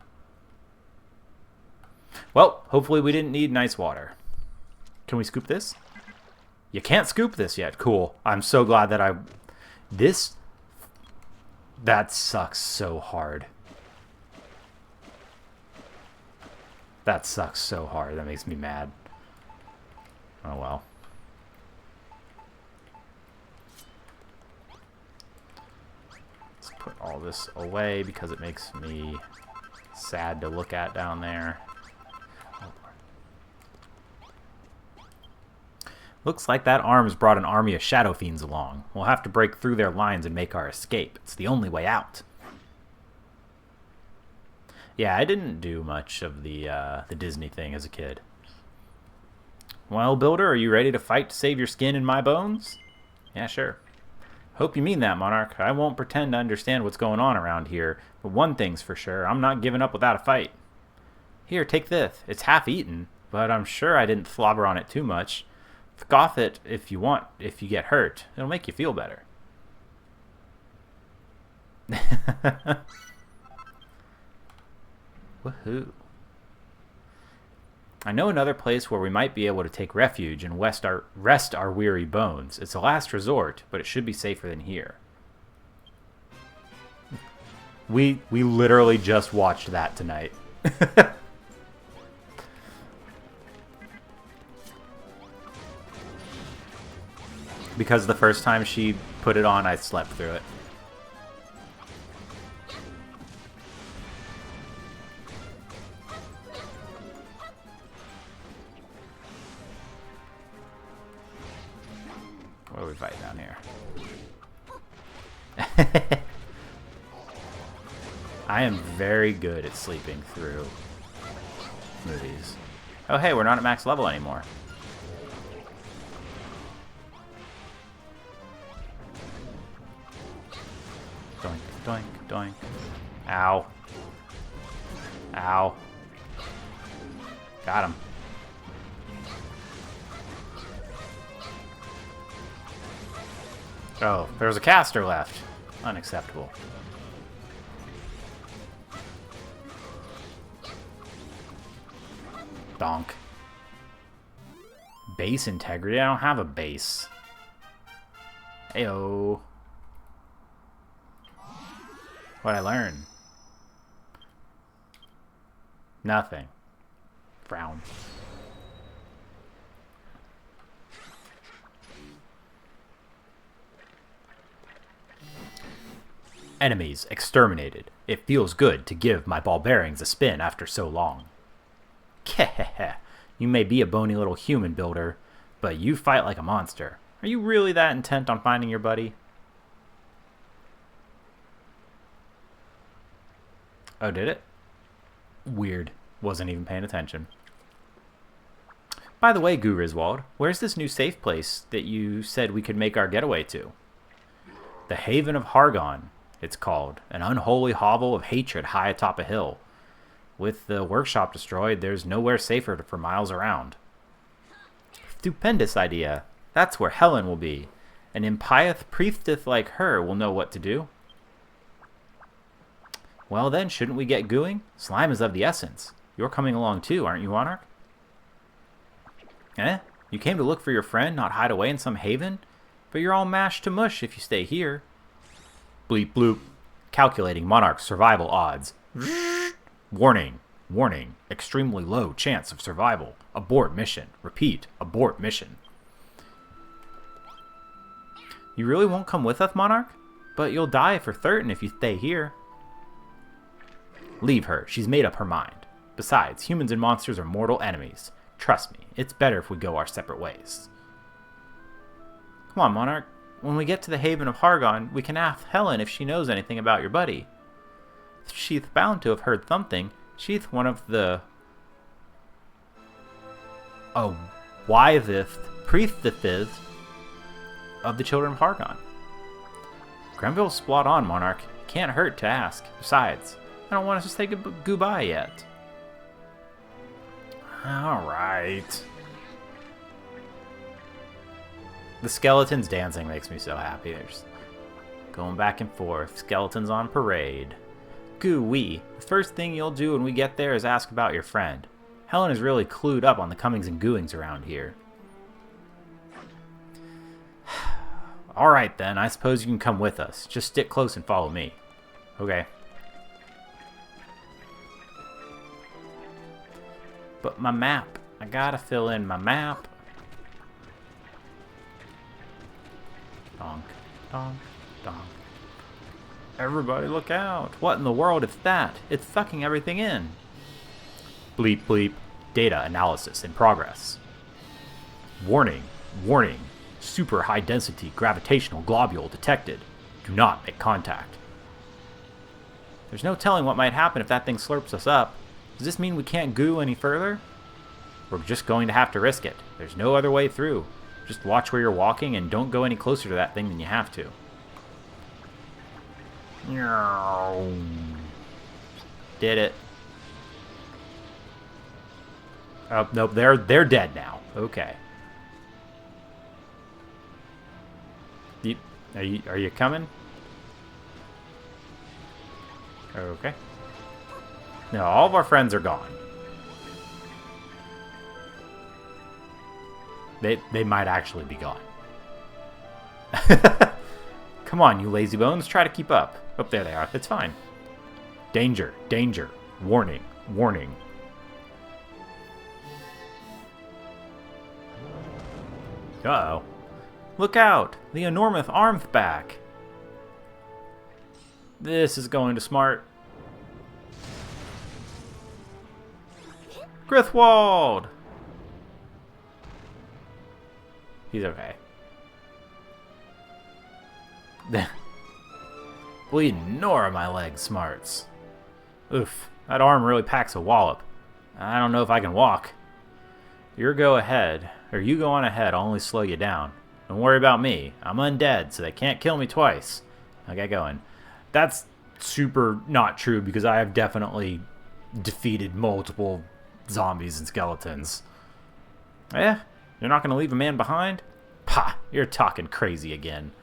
Well, hopefully we didn't need nice water. Can we scoop this? You can't scoop this yet. Cool. I'm so glad that that sucks so hard. That sucks so hard. That makes me mad. Oh, well. Put all this away because it makes me sad to look at down there. Looks like that arm's brought an army of Shadow Fiends along. We'll have to break through their lines and make our escape. It's the only way out. Yeah, I didn't do much of the Disney thing as a kid. Well, Builder, are you ready to fight to save your skin and my bones? Yeah, sure. Hope you mean that, Monarch. I won't pretend to understand what's going on around here, but one thing's for sure, I'm not giving up without a fight. Here, take this. It's half eaten, but I'm sure I didn't slobber on it too much. Scoff it if you want, if you get hurt. It'll make you feel better. Woohoo. I know another place where we might be able to take refuge and rest our weary bones. It's a last resort, but it should be safer than here. We literally just watched that tonight. Because the first time she put it on, I slept through it. What do we fight down here? I am very good at sleeping through movies. Oh hey, we're not at max level anymore. Doink, doink, doink. Ow. Ow. Got him. Oh, there's a caster left. Unacceptable. Donk. Base integrity? I don't have a base. Ayo. What'd I learn? Nothing. Frown. Enemies exterminated. It feels good to give my ball bearings a spin after so long. Keheheh. You may be a bony little human builder, but you fight like a monster. Are you really that intent on finding your buddy? Oh, did it? Weird. Wasn't even paying attention. By the way, Griswold, where's this new safe place that you said we could make our getaway to? The Haven of Hargon, it's called. An unholy hovel of hatred high atop a hill. With the workshop destroyed, there's nowhere safer for miles around. Stupendous idea. That's where Helen will be. An impious priestess like her will know what to do. Well then, shouldn't we get gooing? Slime is of the essence. You're coming along too, aren't you, Monarch? Eh? You came to look for your friend, not hide away in some haven? But you're all mashed to mush if you stay here. Bleep bloop. Calculating Monarch's survival odds. Warning. Warning. Extremely low chance of survival. Abort mission. Repeat. Abort mission. You really won't come with us, Monarch? But you'll die for certain if you stay here. Leave her. She's made up her mind. Besides, humans and monsters are mortal enemies. Trust me, it's better if we go our separate ways. Come on, Monarch. When we get to the Haven of Hargon, we can ask Helen if she knows anything about your buddy. She's bound to have heard something. She's one of the... wisest priestesses of the Children of Hargon. Grenville's spot on, Monarch. Can't hurt to ask. Besides, I don't want us to say goodbye yet. Alright. The skeletons dancing makes me so happy. They're just going back and forth. Skeletons on parade. Goo-wee. The first thing you'll do when we get there is ask about your friend. Helen is really clued up on the comings and goings around here. Alright then, I suppose you can come with us. Just stick close and follow me. Okay. But my map. I gotta fill in my map. Donk, donk, donk. Everybody look out. What in the world is that? It's sucking everything in. Bleep bleep. Data analysis in progress. Warning. Warning. Super high density gravitational globule detected. Do not make contact. There's no telling what might happen if that thing slurps us up. Does this mean we can't goo any further? We're just going to have to risk it. There's no other way through. Just watch where you're walking and don't go any closer to that thing than you have to. Did it. Oh, nope, they're dead now. Okay. Are you coming? Okay. No, all of our friends are gone. They might actually be gone. Come on, you lazy bones. Try to keep up. Oh, there they are. It's fine. Danger. Danger. Warning. Warning. Uh-oh. Look out! The enormous arm's back! This is going to smart. Grithwald! He's okay. Bleeding nor of my legs smarts. Oof, that arm really packs a wallop. I don't know if I can walk. You go on ahead. I'll only slow you down. Don't worry about me. I'm undead, so they can't kill me twice. I'll get going. That's super not true, because I have definitely defeated multiple zombies and skeletons. Eh? You're not going to leave a man behind? Pah! You're talking crazy again.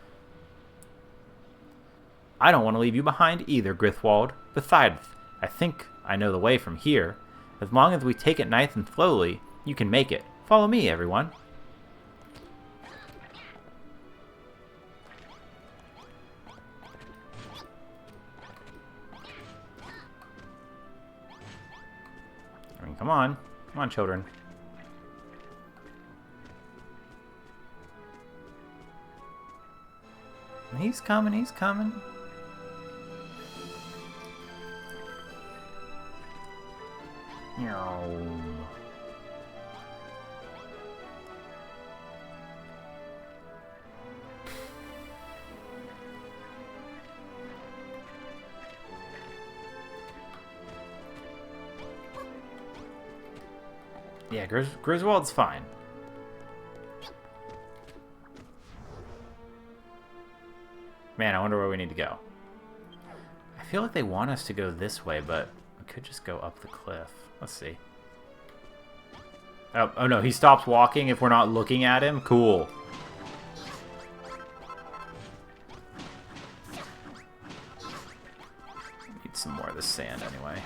I don't want to leave you behind either, Grithwald. Besides, I think I know the way from here. As long as we take it nice and slowly, you can make it. Follow me, everyone. I mean, come on. Come on, children. He's coming, he's coming. Yeah, Griswold's fine. Man, I wonder where we need to go. I feel like they want us to go this way, but we could just go up the cliff. Let's see. Oh no, he stops walking if we're not looking at him? Cool. Need some more of the sand anyway.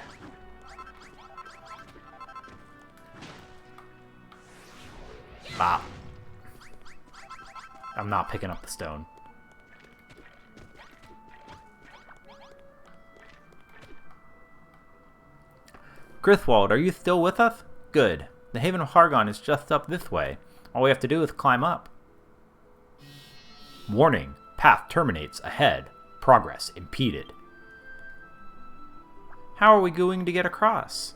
Ah. I'm not picking up the stone. Grithwald, are you still with us? Good. The Haven of Hargon is just up this way. All we have to do is climb up. Warning. Path terminates ahead. Progress impeded. How are we going to get across?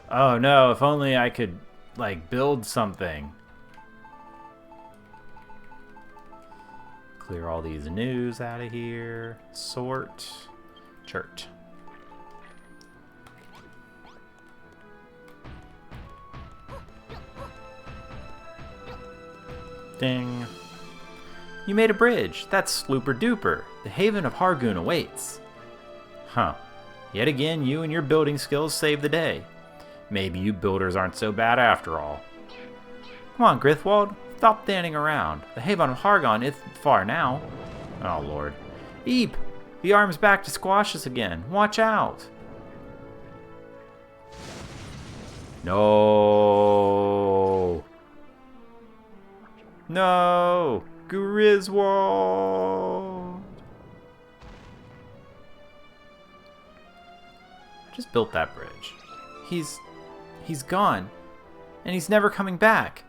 Oh no, if only I could, like, build something. Clear all these news out of here. Sort. Chert. Ding. You made a bridge. That's slooper duper. The Haven of Hargoon awaits. Huh. Yet again, you and your building skills saved the day. Maybe you builders aren't so bad after all. Come on, Grithwald. Stop standing around. The Haven of Hargon isn't far now. Oh, Lord. Eep! The arm's back to squash us again. Watch out! No! No! Griswold! I just built that bridge. He's gone. And he's never coming back.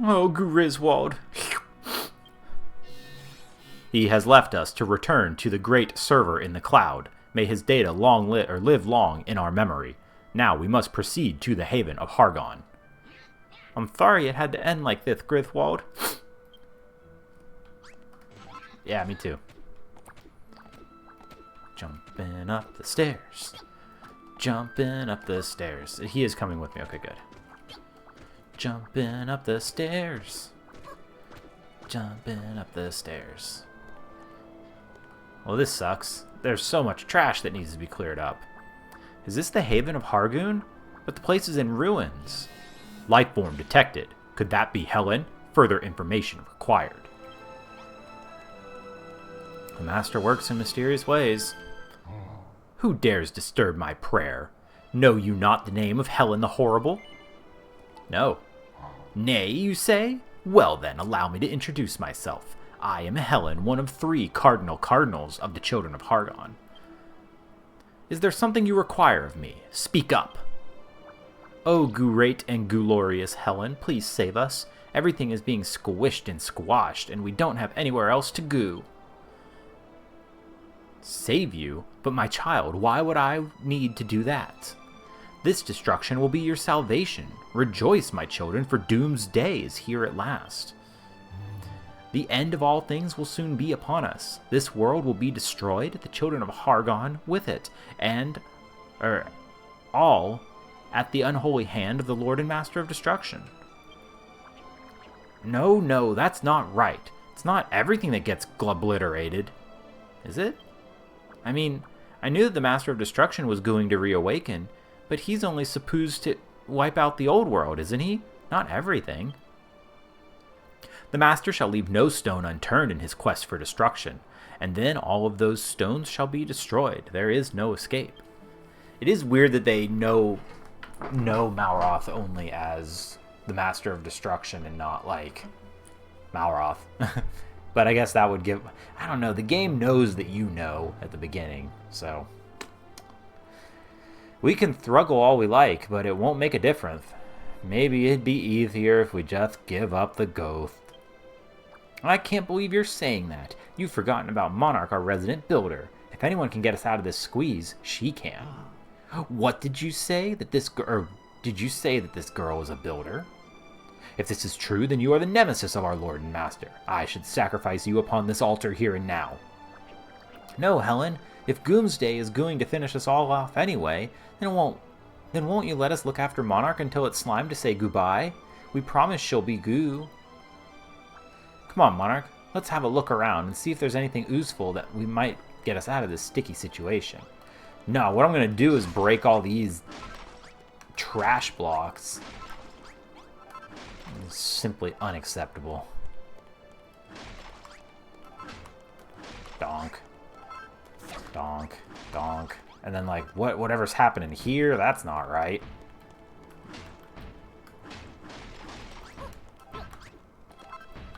Oh, Griswold. He has left us to return to the great server in the cloud. May his data live long in our memory. Now we must proceed to the Haven of Hargon. I'm sorry it had to end like this, Griswold. Yeah, me too. Jumping up the stairs. Jumping up the stairs. He is coming with me. Okay, good. Jumping up the stairs. Jumping up the stairs. Well, this sucks. There's so much trash that needs to be cleared up. Is this the Haven of Hargoon? But the place is in ruins. Lifeform detected. Could that be Helen? Further information required. The master works in mysterious ways. Who dares disturb my prayer? Know you not the name of Helen the Horrible? No. Nay, you say? Well then, allow me to introduce myself. I am Helen, one of 3 cardinals of the children of Hargon. Is there something you require of me? Speak up. Oh, great and glorious Helen, please save us. Everything is being squished and squashed, and we don't have anywhere else to go. Save you? But my child, why would I need to do that? This destruction will be your salvation. Rejoice, my children, for doom's day is here at last. The end of all things will soon be upon us. This world will be destroyed, the children of Hargon with it, and all at the unholy hand of the Lord and Master of Destruction. No, that's not right. It's not everything that gets obliterated. Is it? I mean, I knew that the Master of Destruction was going to reawaken, but he's only supposed to wipe out the old world, isn't he? Not everything. The Master shall leave no stone unturned in his quest for destruction, and then all of those stones shall be destroyed. There is no escape. It is weird that they know Malroth only as the Master of Destruction and not, like, Malroth. But I guess that would give... I don't know. The game knows that you know at the beginning, so... We can thruggle all we like, but it won't make a difference. Maybe it'd be easier if we just give up the ghost. I can't believe you're saying that. You've forgotten about Monarch, our resident builder. If anyone can get us out of this squeeze, she can. What did you say? Did you say that this girl is a builder? If this is true, then you are the nemesis of our Lord and Master. I should sacrifice you upon this altar here and now. No, Helen. If Doomsday is going to finish us all off anyway, then won't you let us look after Monarch until it's time to say goodbye? We promise she'll be goo. Come on, Monarch. Let's have a look around and see if there's anything useful that we might get us out of this sticky situation. No, what I'm going to do is break all these trash blocks. It's simply unacceptable. Donk. Donk. Donk. And then, like, whatever's happening here, that's not right.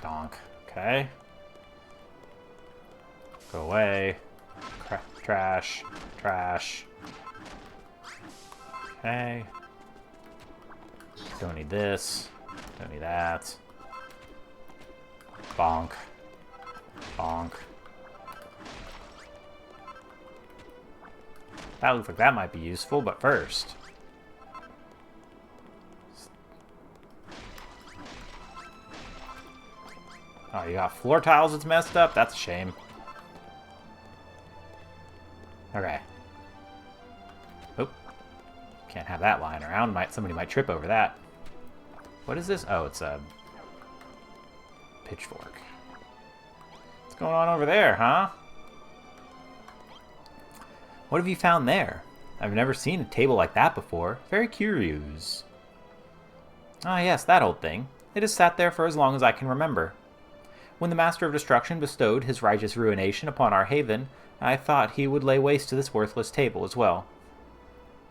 Donk. Okay. Go away. Trash. Trash. Okay. Don't need this. Don't need that. Bonk. Bonk. That looks like that might be useful, but first... Oh, you got floor tiles that's messed up? That's a shame. Okay. Oop. Can't have that lying around. Somebody might trip over that. What is this? Oh, it's a pitchfork. What's going on over there, huh? What have you found there? I've never seen a table like that before. Very curious. Ah, yes, that old thing. It has sat there for as long as I can remember. When the Master of Destruction bestowed his righteous ruination upon our haven, I thought he would lay waste to this worthless table as well.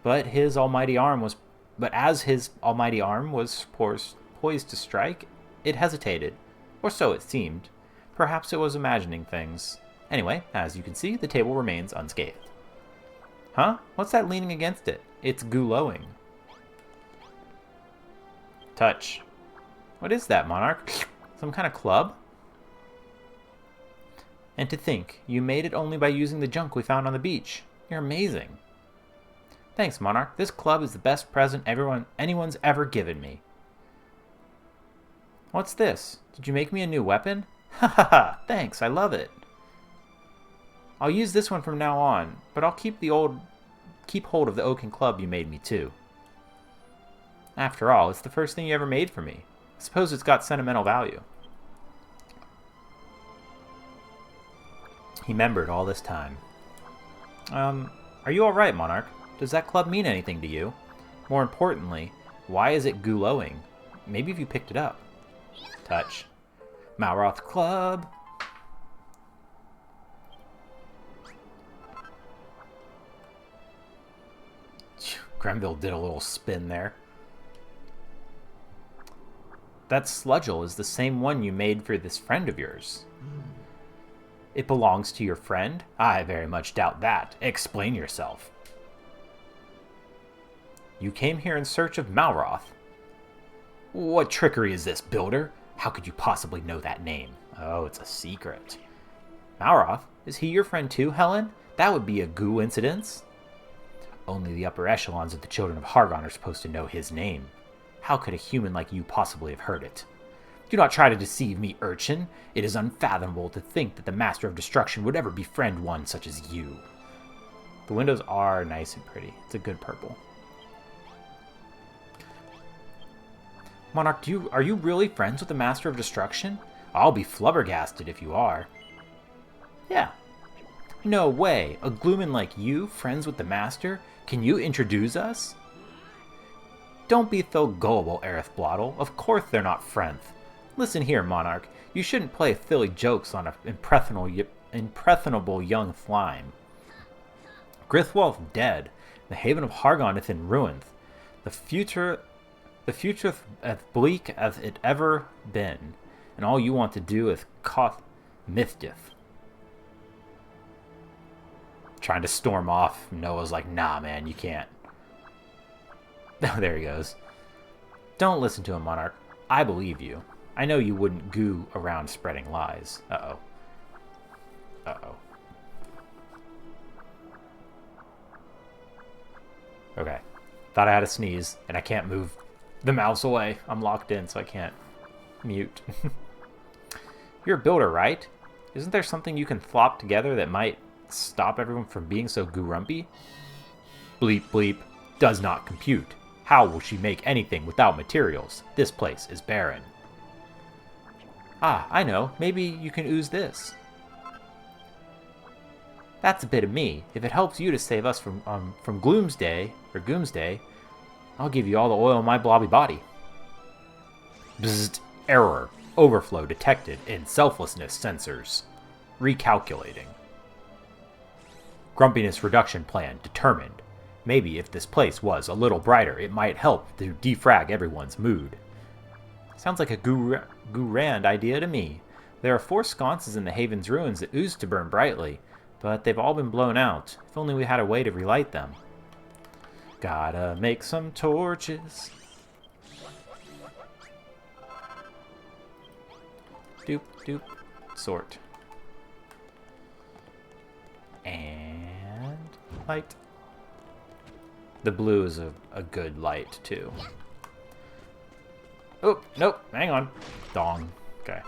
But as his almighty arm was poised to strike, it hesitated. Or so it seemed. Perhaps it was imagining things. Anyway, as you can see, the table remains unscathed. Huh? What's that leaning against it? It's glowing. Touch. What is that, Monarch? Some kind of club? And to think, you made it only by using the junk we found on the beach. You're amazing. Thanks, Monarch. This club is the best present anyone's ever given me. What's this? Did you make me a new weapon? Ha ha ha! Thanks, I love it. I'll use this one from now on, but I'll keep hold of the oaken club you made me too. After all, it's the first thing you ever made for me. I suppose it's got sentimental value. He remembered all this time. Are you alright, Monarch? Does that club mean anything to you? More importantly, why is it glowing? Maybe if you picked it up. Touch. Malroth Club. Grenville did a little spin there. That sludgel is the same one you made for this friend of yours. It belongs to your friend? I very much doubt that. Explain yourself. You came here in search of Malroth. What trickery is this, builder? How could you possibly know that name? Oh, it's a secret. Malroth? Is he your friend too, Helen? That would be a coincidence. Only the upper echelons of the children of Hargon are supposed to know his name. How could a human like you possibly have heard it? Do not try to deceive me, urchin. It is unfathomable to think that the Master of Destruction would ever befriend one such as you. The windows are nice and pretty. It's a good purple. Monarch, are you really friends with the Master of Destruction? I'll be flubbergasted if you are. Yeah. No way. A gloomin like you, friends with the Master? Can you introduce us? Don't be so gullible, Aerith Blottle. Of course they're not friends. Listen here, Monarch. You shouldn't play silly jokes on an impressionable young slime. Griswold's dead. The haven of Hargon is in ruins. The future as bleak as it ever been. And all you want to do is cause mischief. Trying to storm off. Noah's like, nah, man, you can't. There he goes. Don't listen to him, Monarch. I believe you. I know you wouldn't goo around spreading lies. Uh-oh. Uh-oh. Okay. Thought I had a sneeze, and I can't move the mouse away. I'm locked in, so I can't mute. You're a builder, right? Isn't there something you can flop together that might stop everyone from being so goo-rumpy? Bleep, bleep. Does not compute. How will she make anything without materials? This place is barren. Ah, I know. Maybe you can ooze this. That's a bit of me. If it helps you to save us from Gloomsday, I'll give you all the oil in my blobby body. Bzzzt. Error. Overflow detected in selflessness sensors. Recalculating. Grumpiness reduction plan determined. Maybe if this place was a little brighter, it might help to defrag everyone's mood. Sounds like a grand idea to me. There are 4 sconces in the Haven's ruins that ooze to burn brightly, but they've all been blown out. If only we had a way to relight them. Gotta make some torches. Doop, doop, sort. And light. The blue is a good light, too. Oh, nope, hang on. Dong. Okay.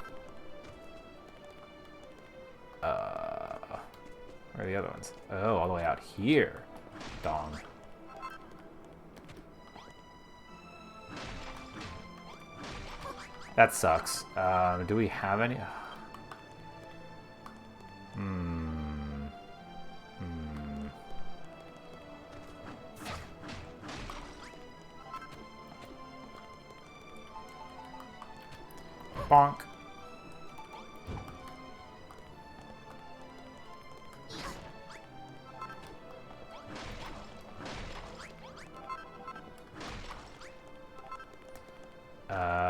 Where are the other ones? Oh, all the way out here. Dong. That sucks. Do we have any? Bonk.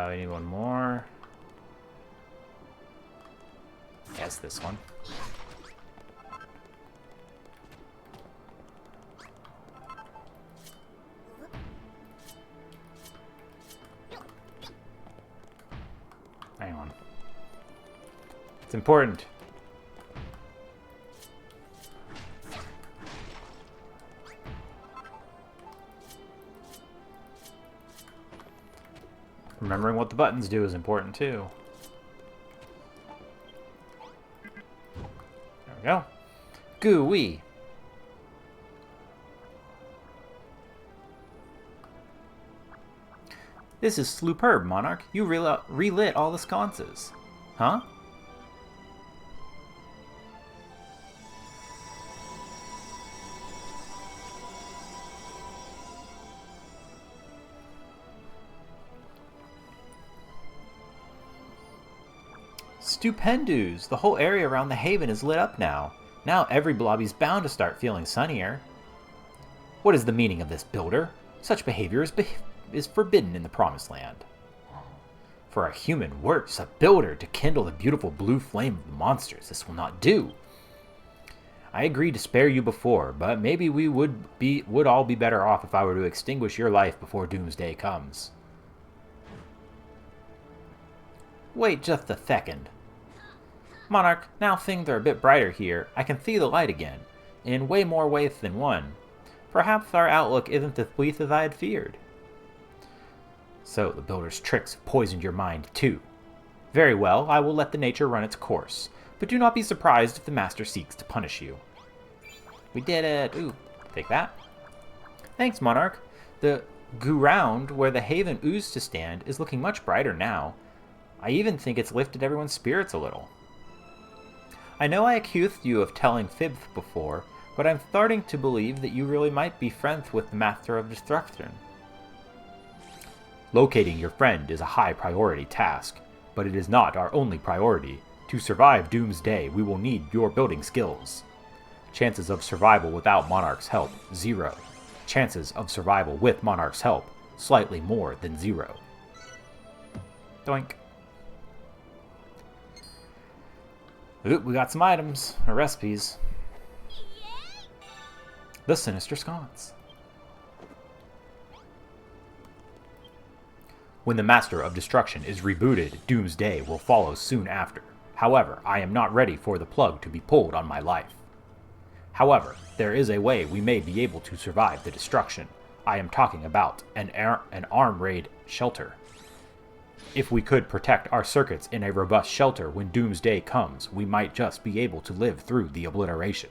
We need one more. Guess this one. Hang on. It's important. Remembering what the buttons do is important too. There we go. Gooey. This is superb, Monarch. You relit all the sconces. Huh? Stupendous! The whole area around the Haven is lit up now. Now every blobby's bound to start feeling sunnier. What is the meaning of this, builder? Such behavior is forbidden in the Promised Land. For a human worse, a builder to kindle the beautiful blue flame of the monsters, this will not do. I agreed to spare you before, but maybe we would all be better off if I were to extinguish your life before doomsday comes. Wait just a second. Monarch, now things are a bit brighter here. I can see the light again, in way more ways than one. Perhaps our outlook isn't as bleak as I had feared. So the builder's tricks have poisoned your mind too. Very well, I will let the nature run its course, but do not be surprised if the master seeks to punish you. We did it! Ooh, take that. Thanks, Monarch. The ground where the haven oozed to stand is looking much brighter now. I even think it's lifted everyone's spirits a little. I know I accused you of telling fibs before, but I'm starting to believe that you really might be friends with the Master of Destruction. Locating your friend is a high priority task, but it is not our only priority. To survive Doomsday, we will need your building skills. Chances of survival without Monarch's help, 0. Chances of survival with Monarch's help, slightly more than 0. Doink. Oop, we got some items, or recipes. The Sinister Sconce. When the Master of Destruction is rebooted, Doomsday will follow soon after. However, I am not ready for the plug to be pulled on my life. However, there is a way we may be able to survive the destruction. I am talking about an arm raid shelter. If we could protect our circuits in a robust shelter when Doomsday comes, we might just be able to live through the obliteration.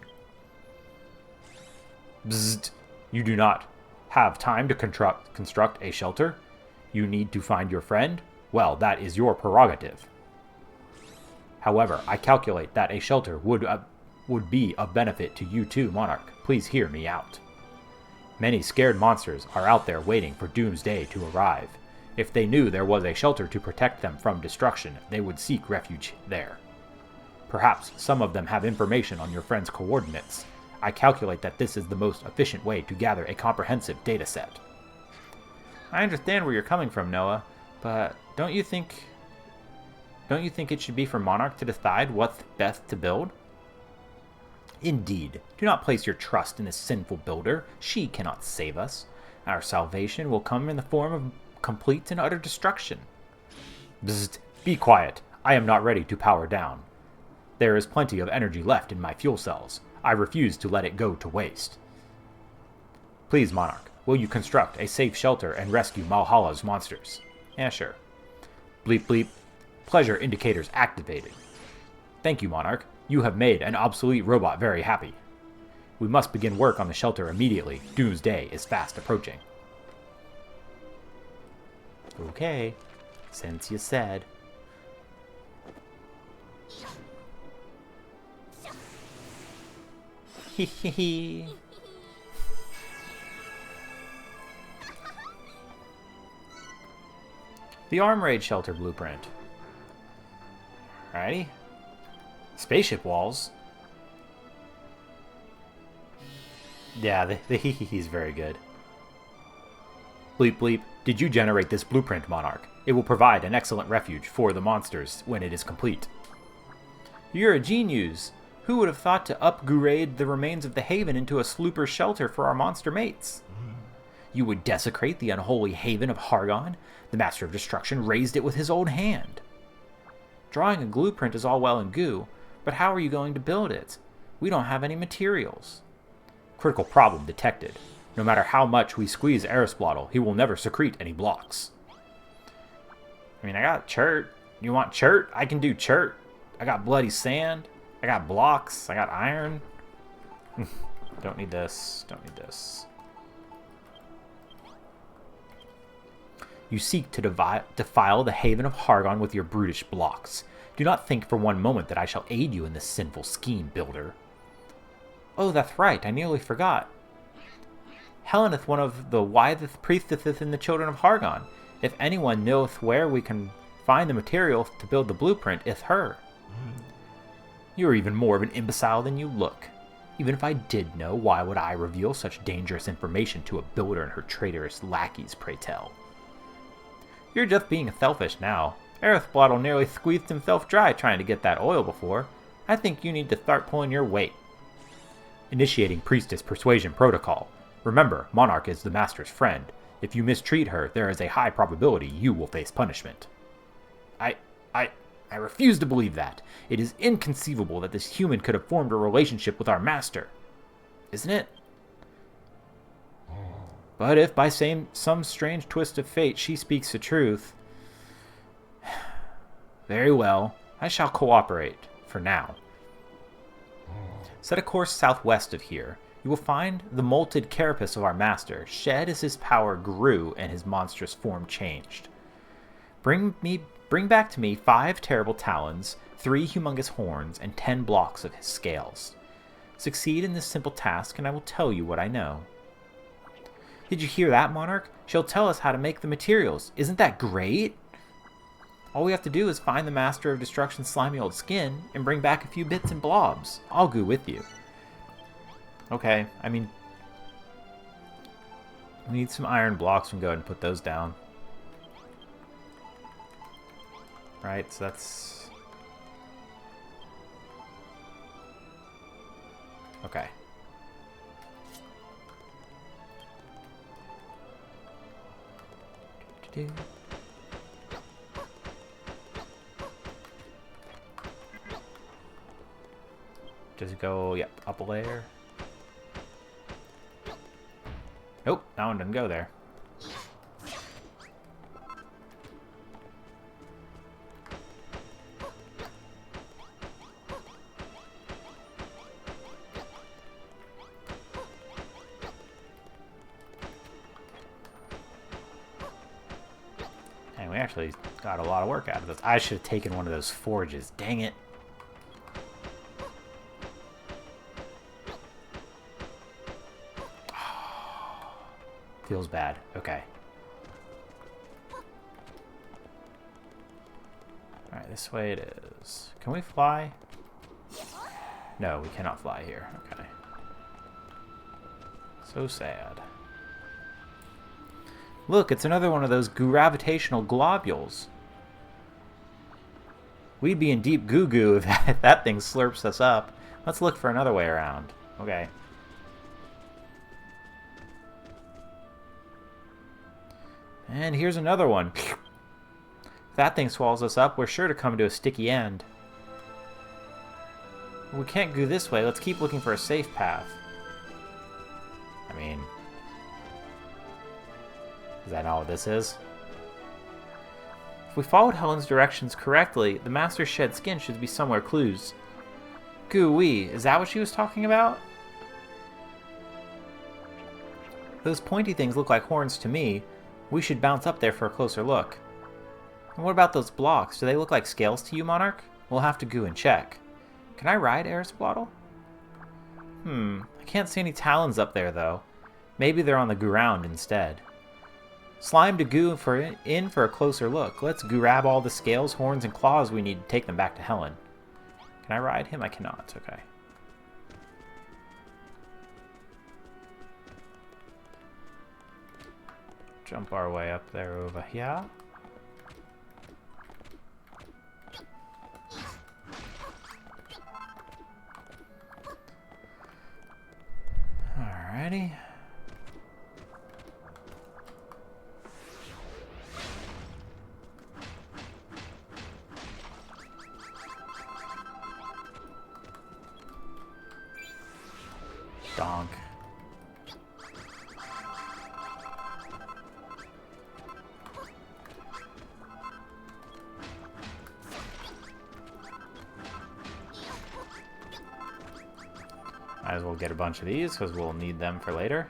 Bzzzt. You do not have time to construct a shelter? You need to find your friend? Well, that is your prerogative. However, I calculate that a shelter would be of benefit to you too, Monarch. Please hear me out. Many scared monsters are out there waiting for Doomsday to arrive. If they knew there was a shelter to protect them from destruction, they would seek refuge there. Perhaps some of them have information on your friend's coordinates. I calculate that this is the most efficient way to gather a comprehensive data set. I understand where you're coming from, Noah, but don't you think it should be for Monarch to decide what's best to build? Indeed. Do not place your trust in this sinful builder. She cannot save us. Our salvation will come in the form of complete and utter destruction. Bzzzt. Be quiet. I am not ready to power down. There is plenty of energy left in my fuel cells. I refuse to let it go to waste. Please, Monarch, will you construct a safe shelter and rescue Malhalla's monsters? Yeah, sure. Bleep bleep. Pleasure indicators activated. Thank you, Monarch. You have made an obsolete robot very happy. We must begin work on the shelter immediately. Doomsday is fast approaching. Okay, since you said. Hee. The arm raid shelter blueprint. Alrighty. Spaceship walls. Yeah, the hee is very good. Bleep bleep. Did you generate this blueprint, Monarch? It will provide an excellent refuge for the monsters when it is complete. You're a genius. Who would have thought to upgrade the remains of the haven into a slooper shelter for our monster mates? You would desecrate the unholy haven of Hargon? The Master of Destruction raised it with his own hand. Drawing a blueprint is all well and good, but how are you going to build it? We don't have any materials. Critical problem detected. No matter how much we squeeze Arisblottle, he will never secrete any blocks. I mean, I got chert. You want chert? I can do chert. I got bloody sand. I got blocks. I got iron. Don't need this. Don't need this. You seek to defile the haven of Hargon with your brutish blocks. Do not think for one moment that I shall aid you in this sinful scheme, builder. Oh, that's right. I nearly forgot. Helen is one of the wisest priestesses in the children of Hargon. If anyone knows where we can find the materials to build the blueprint, it's her. You're even more of an imbecile than you look. Even if I did know, why would I reveal such dangerous information to a builder and her traitorous lackeys, pray tell? You're just being selfish now. Aerithbottle nearly squeezed himself dry trying to get that oil before. I think you need to start pulling your weight. Initiating Priestess Persuasion Protocol. Remember, Monarch is the Master's friend. If you mistreat her, there is a high probability you will face punishment. I refuse to believe that. It is inconceivable that this human could have formed a relationship with our Master. Isn't it? But if by some strange twist of fate she speaks the truth... Very well, I shall cooperate, for now. Set a course southwest of here. You will find the molted carapace of our master, shed as his power grew and his monstrous form changed. Bring back to me 5 terrible talons, 3 humongous horns, and 10 blocks of his scales. Succeed in this simple task, and I will tell you what I know. Did you hear that, Monarch? She'll tell us how to make the materials. Isn't that great? All we have to do is find the Master of Destruction's slimy old skin and bring back a few bits and blobs. I'll go with you. Okay, I mean... we need some iron blocks. We can go ahead and put those down. Right, so that's... okay. Does it go, yep, up a layer? Nope, that one didn't go there. And we actually got a lot of work out of this. I should have taken one of those forges. Dang it. Feels bad. Okay. Alright, this way it is. Can we fly? No, we cannot fly here. Okay. So sad. Look, it's another one of those gravitational globules. We'd be in deep goo-goo if that thing slurps us up. Let's look for another way around. Okay. And here's another one. If that thing swallows us up, we're sure to come to a sticky end. We can't go this way. Let's keep looking for a safe path. I mean... is that not what this is? If we followed Helen's directions correctly, the Master's shed skin should be somewhere clues. Goo-wee, is that what she was talking about? Those pointy things look like horns to me. We should bounce up there for a closer look. And what about those blocks? Do they look like scales to you, Monarch? We'll have to go and check. Can I ride Aerithbottle? I can't see any talons up there, though. Maybe they're on the ground instead. Slime to goo in for a closer look. Let's grab all the scales, horns, and claws we need to take them back to Helen. Can I ride him? I cannot. Okay. Jump our way up there over here. Alrighty. Donk. Might as well get a bunch of these because we'll need them for later.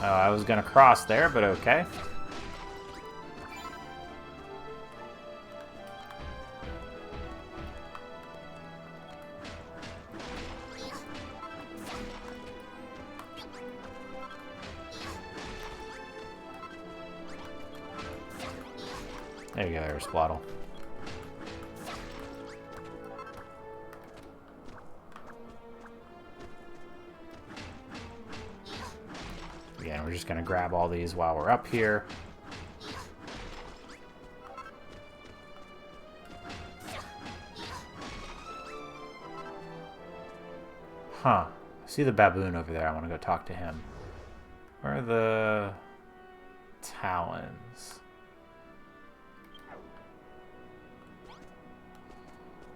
Oh, I was gonna cross there, but okay. There you go, Aerosplattle. Again, we're just going to grab all these while we're up here. Huh. See the baboon over there. I want to go talk to him. Where are the talons?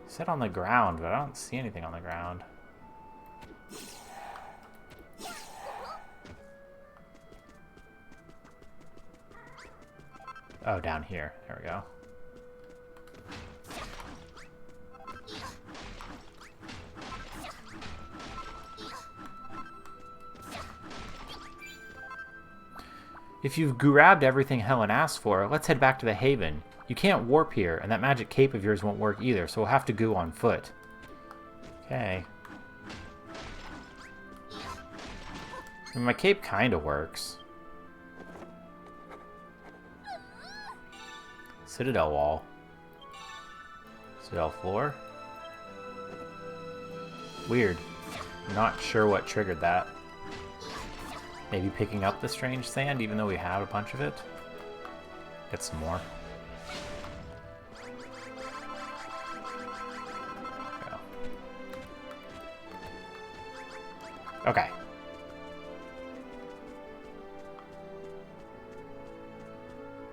It said on the ground, but I don't see anything on the ground. Oh, down here. There we go. If you've grabbed everything Helen asked for, let's head back to the Haven. You can't warp here, and that magic cape of yours won't work either, so we'll have to go on foot. Okay. I mean, my cape kind of works. Citadel wall. Citadel floor. Weird. I'm not sure what triggered that. Maybe picking up the strange sand, even though we have a bunch of it. Get some more. Go. Okay.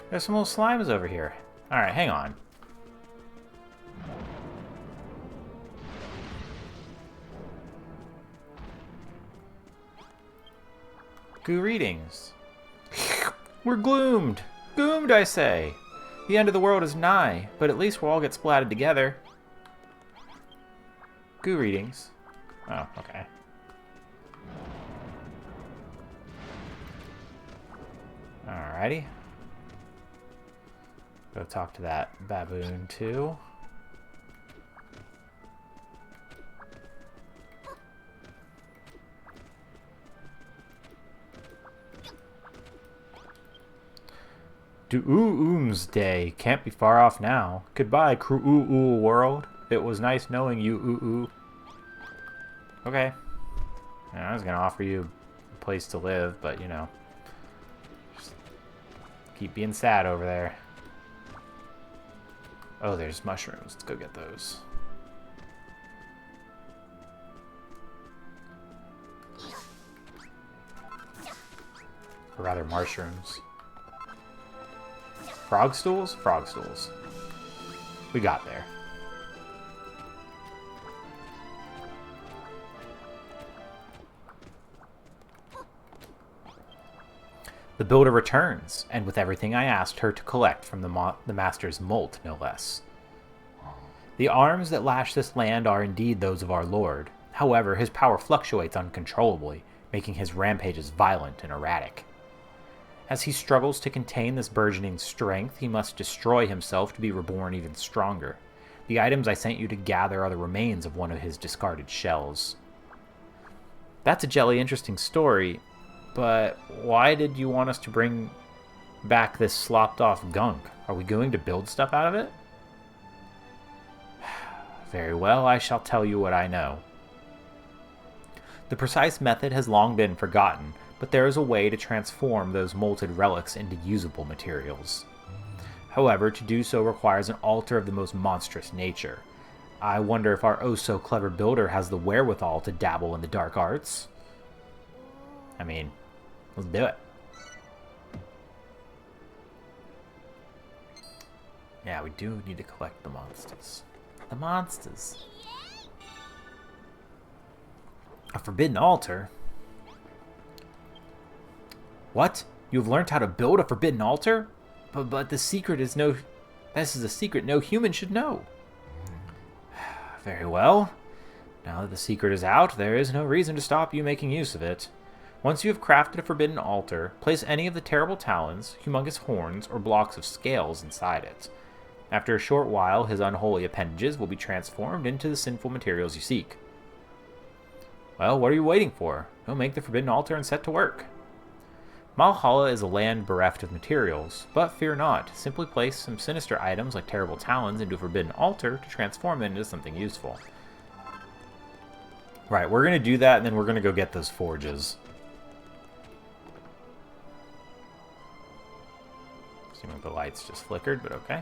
There's some little slimes over here. Alright, hang on. Greetings. We're gloomed. Goomed, I say. The end of the world is nigh, but at least we'll all get splatted together. Greetings. Oh, okay. Alrighty. Go talk to that baboon, too. Doomsday can't be far off now. Goodbye, Crew world. It was nice knowing you. Okay. Yeah, I was gonna offer you a place to live, but you know, just keep being sad over there. Oh, there's mushrooms. Let's go get those. Or rather, mushrooms. Frog stools? Frog stools. We got there. The builder returns, and with everything I asked her to collect from the master's molt, no less. The arms that lash this land are indeed those of our lord. However, his power fluctuates uncontrollably, making his rampages violent and erratic. As he struggles to contain this burgeoning strength, he must destroy himself to be reborn even stronger. The items I sent you to gather are the remains of one of his discarded shells. That's a jelly interesting story, but why did you want us to bring back this slopped-off gunk? Are we going to build stuff out of it? Very well, I shall tell you what I know. The precise method has long been forgotten, but there is a way to transform those molted relics into usable materials. However, to do so requires an altar of the most monstrous nature. I wonder if our oh-so-clever builder has the wherewithal to dabble in the dark arts? I mean, let's do it. Yeah, we do need to collect the monsters. The monsters. A forbidden altar? What? You have learned how to build a forbidden altar? But the secret is no... This is a secret no human should know. Very well. Now that the secret is out, there is no reason to stop you making use of it. Once you have crafted a forbidden altar, place any of the terrible talons, humongous horns, or blocks of scales inside it. After a short while, his unholy appendages will be transformed into the sinful materials you seek. Well, what are you waiting for? Go make the forbidden altar and set to work. Malhalla is a land bereft of materials, but fear not. Simply place some sinister items like terrible talons into a forbidden altar to transform it into something useful. Right, we're going to do that, and then we're going to go get those forges. Assuming the lights just flickered, but okay.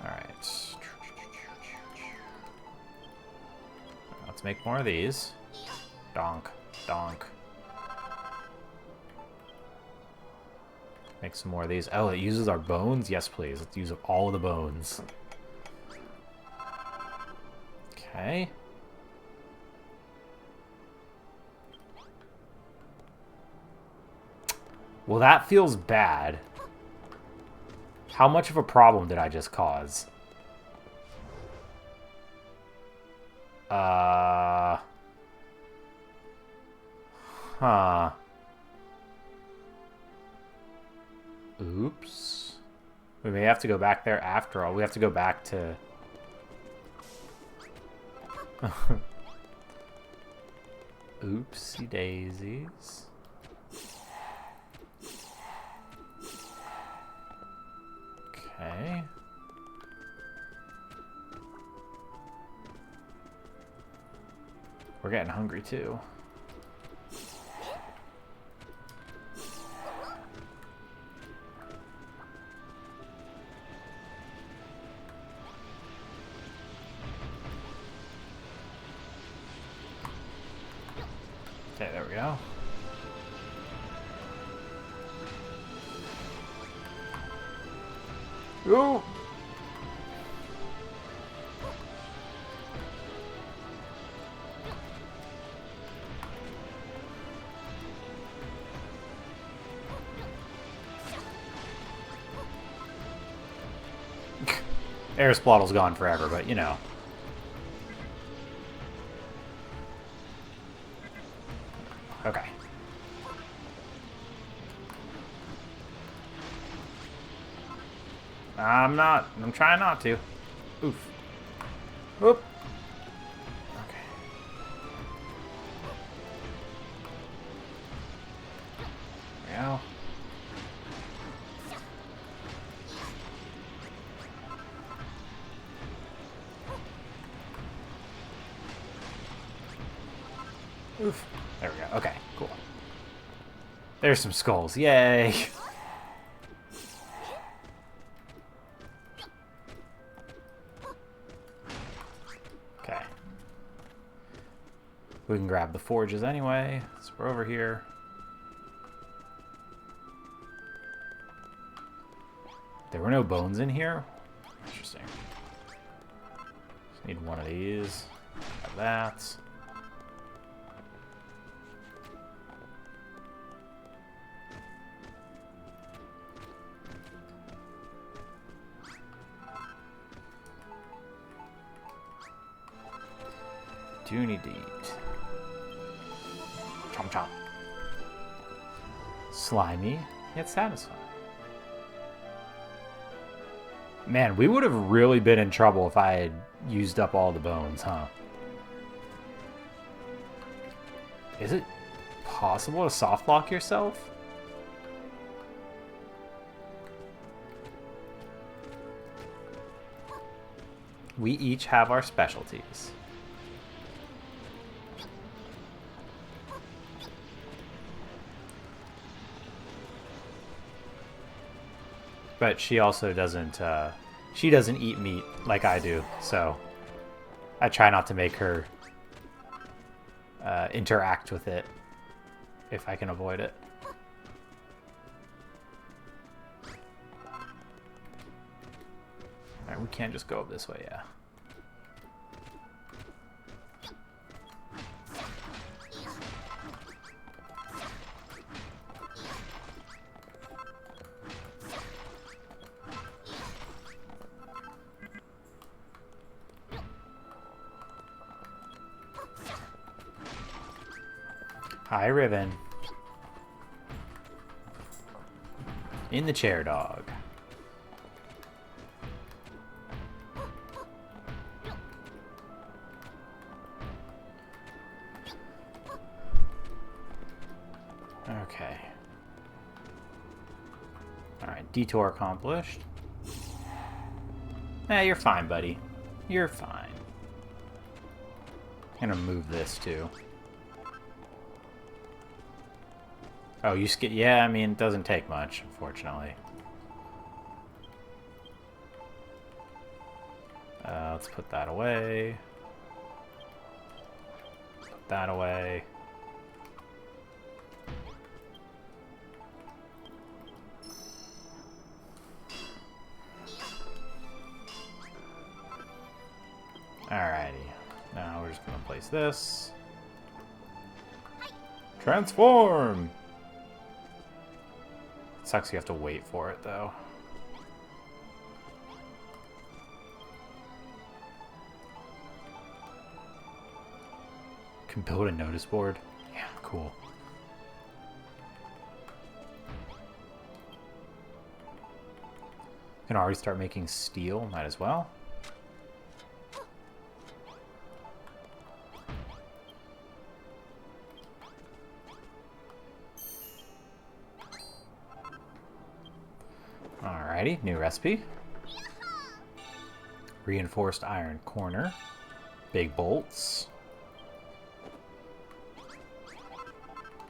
Alright. Let's make more of these. Donk. Donk. Make some more of these. Oh, it uses our bones? Yes, please. Let's use up all of the bones. Okay. Well, that feels bad. How much of a problem did I just cause? Huh. Oops. We may have to go back there after all. We have to go back to... Oopsie daisies. Okay. We're getting hungry too. Okay, there we go. Ooh. Air Splottle's gone forever, but you know. Okay. I'm trying not to. Oof. Whoop. Okay. There we go. Oof. There we go. Okay, cool. There's some skulls. Yay! Okay. We can grab the forges anyway, so we're over here. There were no bones in here? Interesting. Just need one of these. Got that. Do need to eat. Chomp chomp. Slimy, yet satisfying. Man, we would have really been in trouble if I had used up all the bones, huh? Is it possible to soft lock yourself? We each have our specialties. But she also doesn't, she doesn't eat meat like I do, so I try not to make her interact with it if I can avoid it. Alright, we can't just go up this way, yeah. Hi, Riven. In the chair, dog. Okay. Alright, detour accomplished. You're fine, buddy. You're fine. I'm gonna move this, too. Oh, you skip... Yeah, I mean, it doesn't take much, unfortunately. Let's put that away. Put that away. Alrighty. Now we're just going to place this. Transform! Sucks you have to wait for it, though. Can build a notice board? Yeah, cool. Can already start making steel, might as well. Alrighty, new recipe. Reinforced iron corner. Big bolts.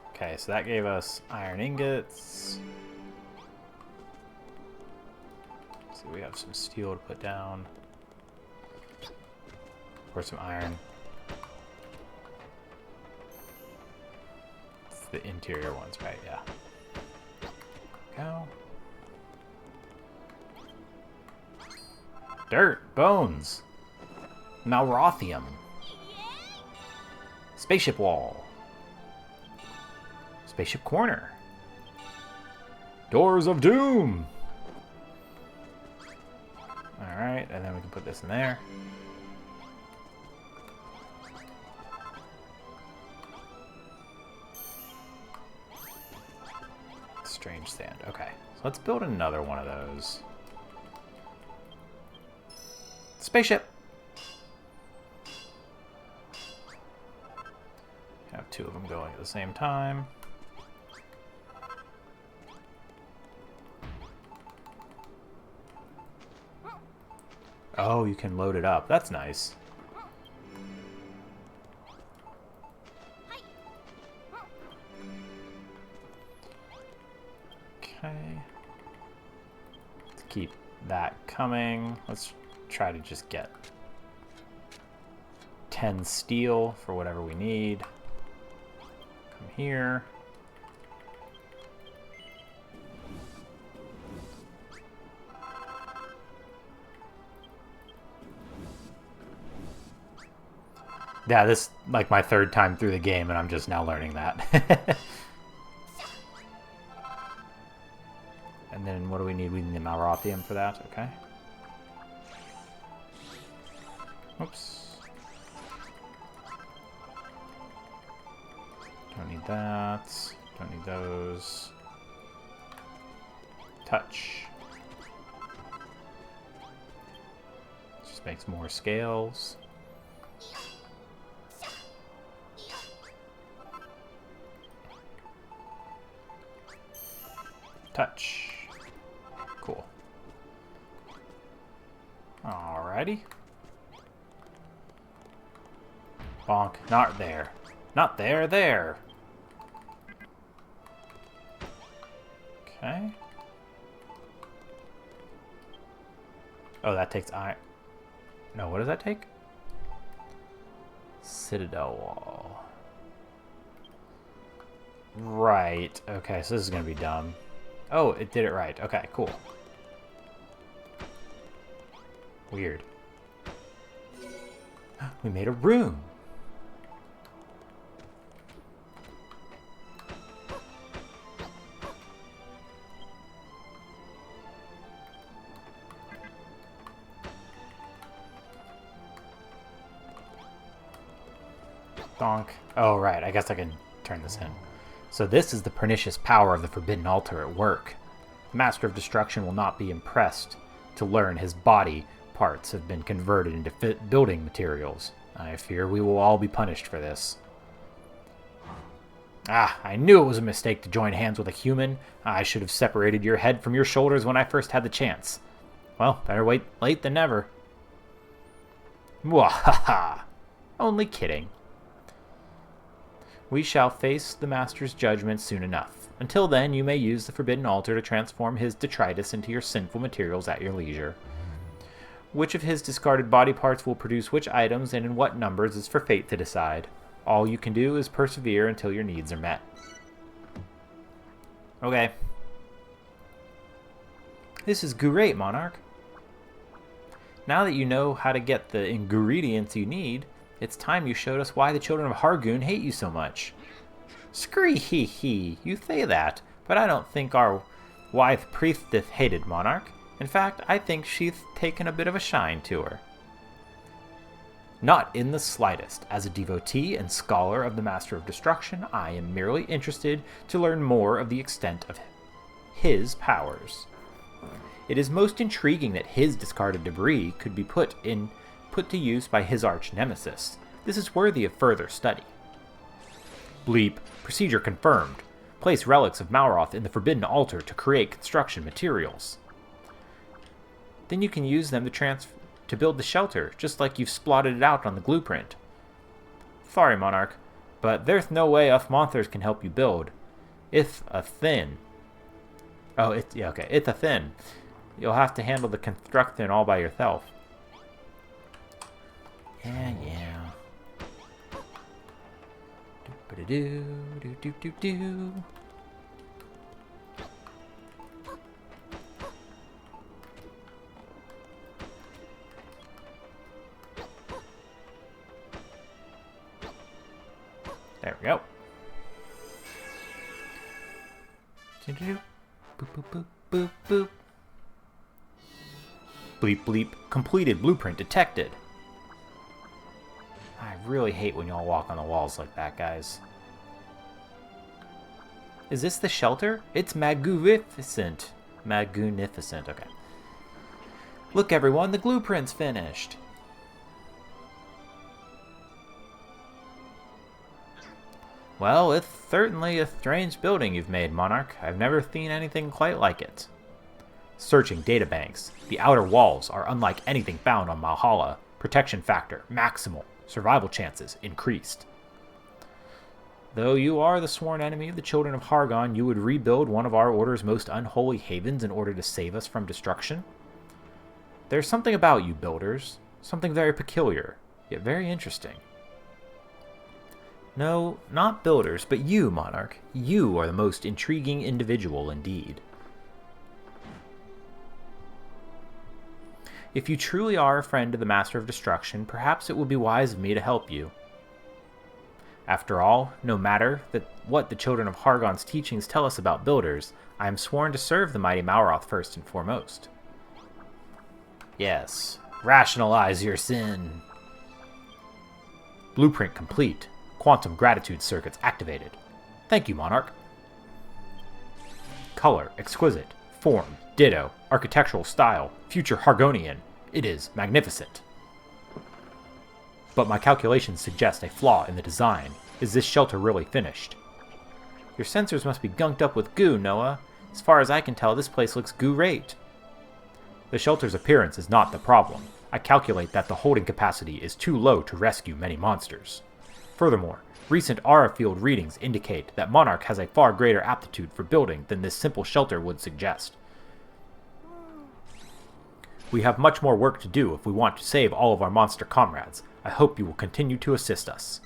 Okay, so that gave us iron ingots. So we have some steel to put down. Or some iron. It's the interior ones, right? Yeah. Go. Dirt, bones, Malrothium, spaceship wall, spaceship corner, doors of doom. All right, and then we can put this in there. Strange sand. Okay, so let's build another one of those. Spaceship! Have two of them going at the same time. Oh, you can load it up. That's nice. Okay. Let's keep that coming. Let's try to just get 10 steel for whatever we need. Come here. Yeah, this is like my third time through the game and I'm just now learning that. And then what do we need? We need the Malrothium for that, okay. Oops. Don't need that. Don't need those. Touch. Just makes more scales. Touch. Cool. Alrighty. Bonk. Not there. Not there, there. Okay. Oh, that takes iron. No, what does that take? Citadel wall. Right. Okay, so this is going to be dumb. Oh, it did it right. Okay, cool. Weird. We made a room. Donk. Oh, right. I guess I can turn this in. So this is the pernicious power of the Forbidden Altar at work. The Master of Destruction will not be impressed to learn his body parts have been converted into building materials. I fear we will all be punished for this. Ah, I knew it was a mistake to join hands with a human. I should have separated your head from your shoulders when I first had the chance. Well, better wait late than never. Mwahaha! Only kidding. We shall face the Master's judgment soon enough. Until then, you may use the Forbidden Altar to transform his detritus into your sinful materials at your leisure. Which of his discarded body parts will produce which items and in what numbers is for fate to decide. All you can do is persevere until your needs are met. Okay. This is great, Monarch. Now that you know how to get the ingredients you need, it's time you showed us why the children of Hargoon hate you so much. Scree hee hee, you say that, but I don't think our wife priestess hated Monarch. In fact, I think she's taken a bit of a shine to her. Not in the slightest. As a devotee and scholar of the Master of Destruction, I am merely interested to learn more of the extent of his powers. It is most intriguing that his discarded debris could be put to use by his arch-nemesis. This is worthy of further study. Bleep. Procedure confirmed. Place relics of Malroth in the Forbidden Altar to create construction materials. Then you can use them to build the shelter, just like you've splotted it out on the blueprint. Sorry, Monarch, but there's no way us monsters can help you build. It's a thin. Oh, it's a thin. You'll have to handle the construction all by yourself. Yeah. Do-ba-da-do. There we go. Boop, boop, boop, boop, boop. Bleep, bleep. Completed blueprint detected. I really hate when y'all walk on the walls like that, guys. Is this the shelter? It's magnificent. Magnificent, okay. Look, everyone, the blueprint's finished. Well, it's certainly a strange building you've made, Monarch. I've never seen anything quite like it. Searching databanks. The outer walls are unlike anything found on Valhalla. Protection factor, maximal. Survival chances, increased. Though you are the sworn enemy of the children of Hargon, you would rebuild one of our order's most unholy havens in order to save us from destruction? There's something about you, builders. Something very peculiar, yet very interesting. No, not builders, but you, Monarch. You are the most intriguing individual indeed. If you truly are a friend of the Master of Destruction, perhaps it would be wise of me to help you. After all, no matter what the children of Hargon's teachings tell us about builders, I am sworn to serve the mighty Malroth first and foremost. Yes, rationalize your sin. Blueprint complete. Quantum gratitude circuits activated. Thank you, Monarch. Color, exquisite. Form, ditto. Architectural style, future Hargonian. It is magnificent. But my calculations suggest a flaw in the design. Is this shelter really finished? Your sensors must be gunked up with goo, Noah. As far as I can tell, this place looks goo-rate. The shelter's appearance is not the problem. I calculate that the holding capacity is too low to rescue many monsters. Furthermore, recent aura field readings indicate that Monarch has a far greater aptitude for building than this simple shelter would suggest. We have much more work to do if we want to save all of our monster comrades. I hope you will continue to assist us.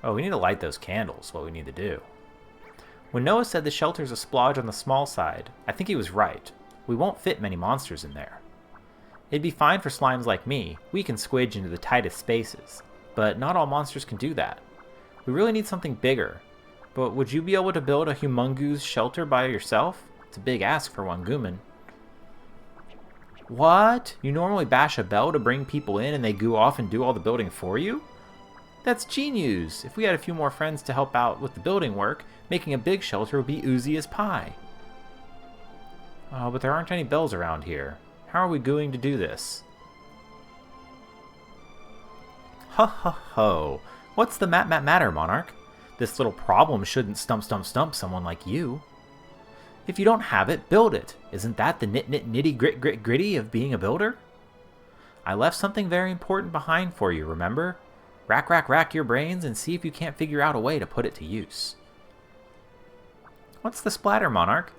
Oh, we need to light those candles, what we need to do. When Noah said the shelter's a splodge on the small side, I think he was right. We won't fit many monsters in there. It'd be fine for slimes like me. We can squidge into the tightest spaces. But not all monsters can do that. We really need something bigger. But would you be able to build a humongous shelter by yourself? It's a big ask for one Gooman. What? You normally bash a bell to bring people in and they go off and do all the building for you? That's genius! If we had a few more friends to help out with the building work, making a big shelter would be oozy as pie. Oh, but there aren't any bells around here. How are we going to do this? Ho ho ho. What's the matter, Monarch? This little problem shouldn't stump someone like you. If you don't have it, build it. Isn't that the nitty gritty of being a builder? I left something very important behind for you, remember? Rack your brains and see if you can't figure out a way to put it to use. What's the splatter, Monarch?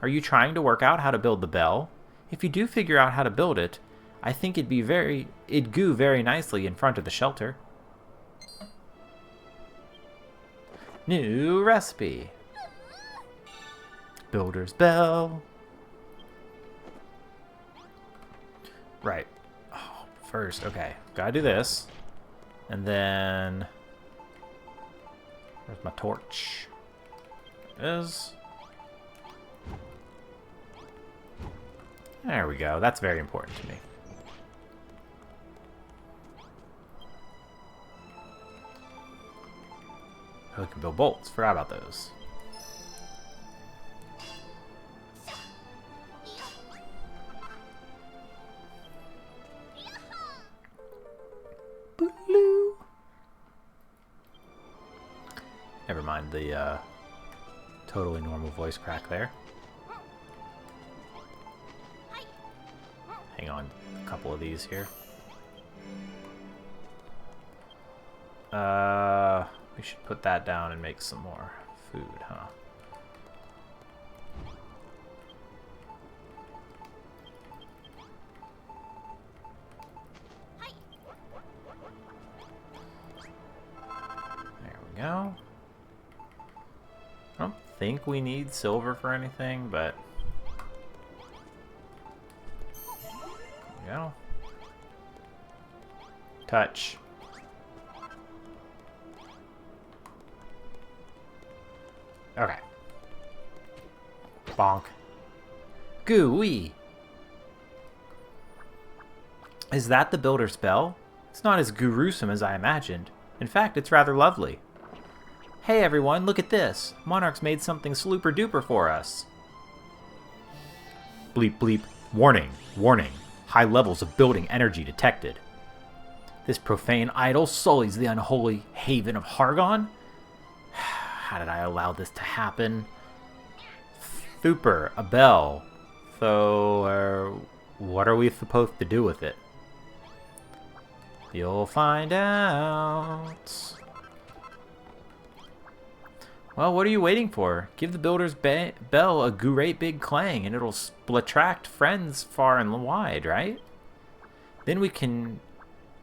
Are you trying to work out how to build the bell? If you do figure out how to build it, I think it'd go very nicely in front of the shelter. New recipe. Builder's bell. Right. Oh, first, okay. Gotta do this. And then... Where's my torch? There it is. There we go. That's very important to me. Oh, we can build bolts. Forgot about those. Boo-loo. Never mind the totally normal voice crack there. Hang on, a couple of these here. We should put that down and make some more food, huh? There we go. I don't think we need silver for anything, but... There we go. Touch. Okay. Bonk. Gooey. Is that the builder's bell? It's not as gruesome as I imagined. In fact, it's rather lovely. Hey everyone, look at this. Monarch's made something slooper duper for us. Bleep bleep. Warning. Warning. High levels of building energy detected. This profane idol sullies the unholy haven of Hargon? How did I allow this to happen? Super, a bell. So, what are we supposed to do with it? You'll find out. Well, what are you waiting for? Give the builder's bell a great big clang and it'll attract friends far and wide, right? Then we can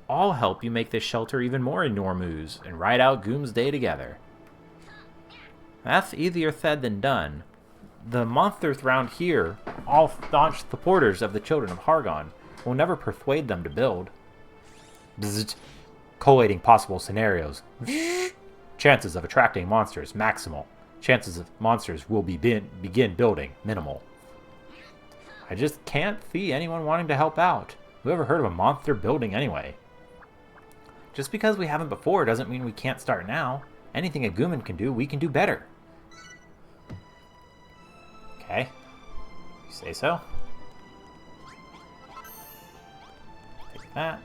all help you make this shelter even more enormous and ride out Goom's Day together. That's easier said than done. The monsters round here, all staunch supporters of the children of Hargon, will never persuade them to build. Bzzzt. Collating possible scenarios. Chances of attracting monsters, maximal. Chances of monsters will begin building, minimal. I just can't see anyone wanting to help out. Who ever heard of a monster building anyway? Just because we haven't before doesn't mean we can't start now. Anything a Gooman can do, we can do better. Okay. You say so. Take that.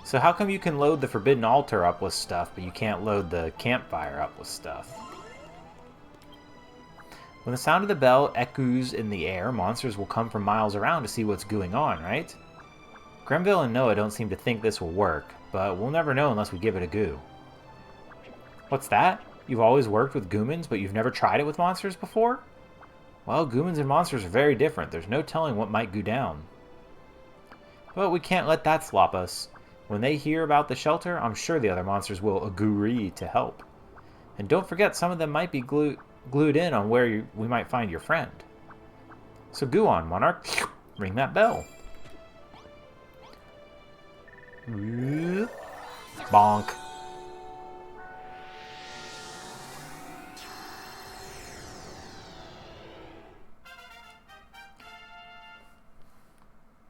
So how come you can load the Forbidden Altar up with stuff, but you can't load the campfire up with stuff? When the sound of the bell echoes in the air, monsters will come from miles around to see what's going on, right? Grenville and Noah don't seem to think this will work, but we'll never know unless we give it a go. What's that? You've always worked with Goomans, but you've never tried it with monsters before? Well, Goomans and monsters are very different. There's no telling what might go down. But we can't let that slop us. When they hear about the shelter, I'm sure the other monsters will agree to help. And don't forget, some of them might be glued in on where we might find your friend. So go on, Monarch. Ring that bell. Bonk.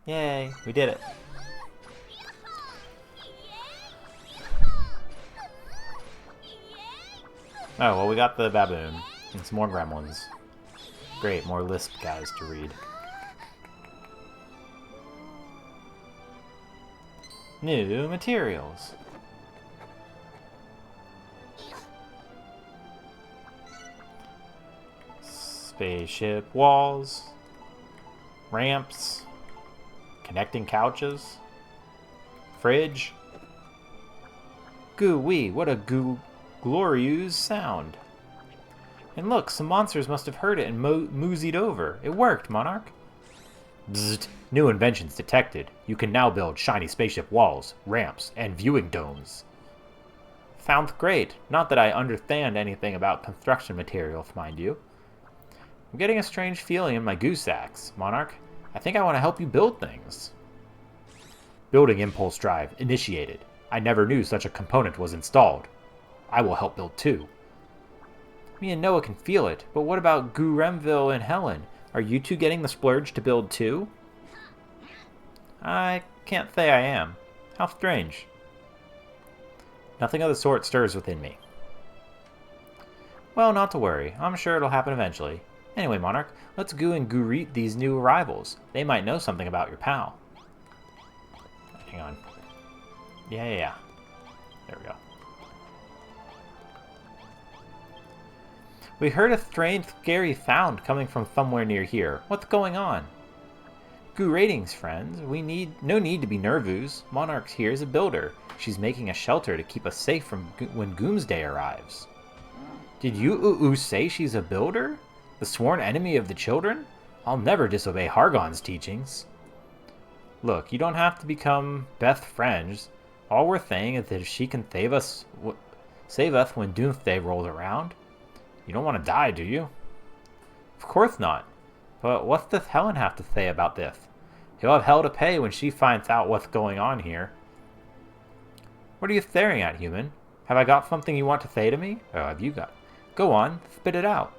Yay, we did it. Oh, well, we got the baboon and some more gremlins. Great, more Lisp guys to read. New materials. Spaceship walls. Ramps. Connecting couches. Fridge. Goo-wee, what a glorious sound. And look, some monsters must have heard it and moseyed over. It worked, Monarch. Bzzzt. New inventions detected. You can now build shiny spaceship walls, ramps, and viewing domes. Sounds great. Not that I understand anything about construction materials, mind you. I'm getting a strange feeling in my goo sacks, Monarch. I think I want to help you build things. Building impulse drive initiated. I never knew such a component was installed. I will help build too. Me and Noah can feel it, but what about Guremville and Helen? Are you two getting the splurge to build too? I can't say I am. How strange. Nothing of the sort stirs within me. Well, not to worry. I'm sure it'll happen eventually. Anyway, Monarch, let's go and greet these new arrivals. They might know something about your pal. Hang on. Yeah. There we go. We heard a strange, scary sound coming from somewhere near here. What's going on? Goo ratings, friends. No need to be nervous. Monarch's here as a builder. She's making a shelter to keep us safe from when Goomsday arrives. Did you say she's a builder? The sworn enemy of the children? I'll never disobey Hargon's teachings. Look, you don't have to become best friends. All we're saying is that if she can save us when Doomsday rolls around. You don't want to die, do you? Of course not. But what does Helen have to say about this? He'll have hell to pay when she finds out what's going on here. What are you staring at, human? Have I got something you want to say to me? Or have you got? Go on, spit it out.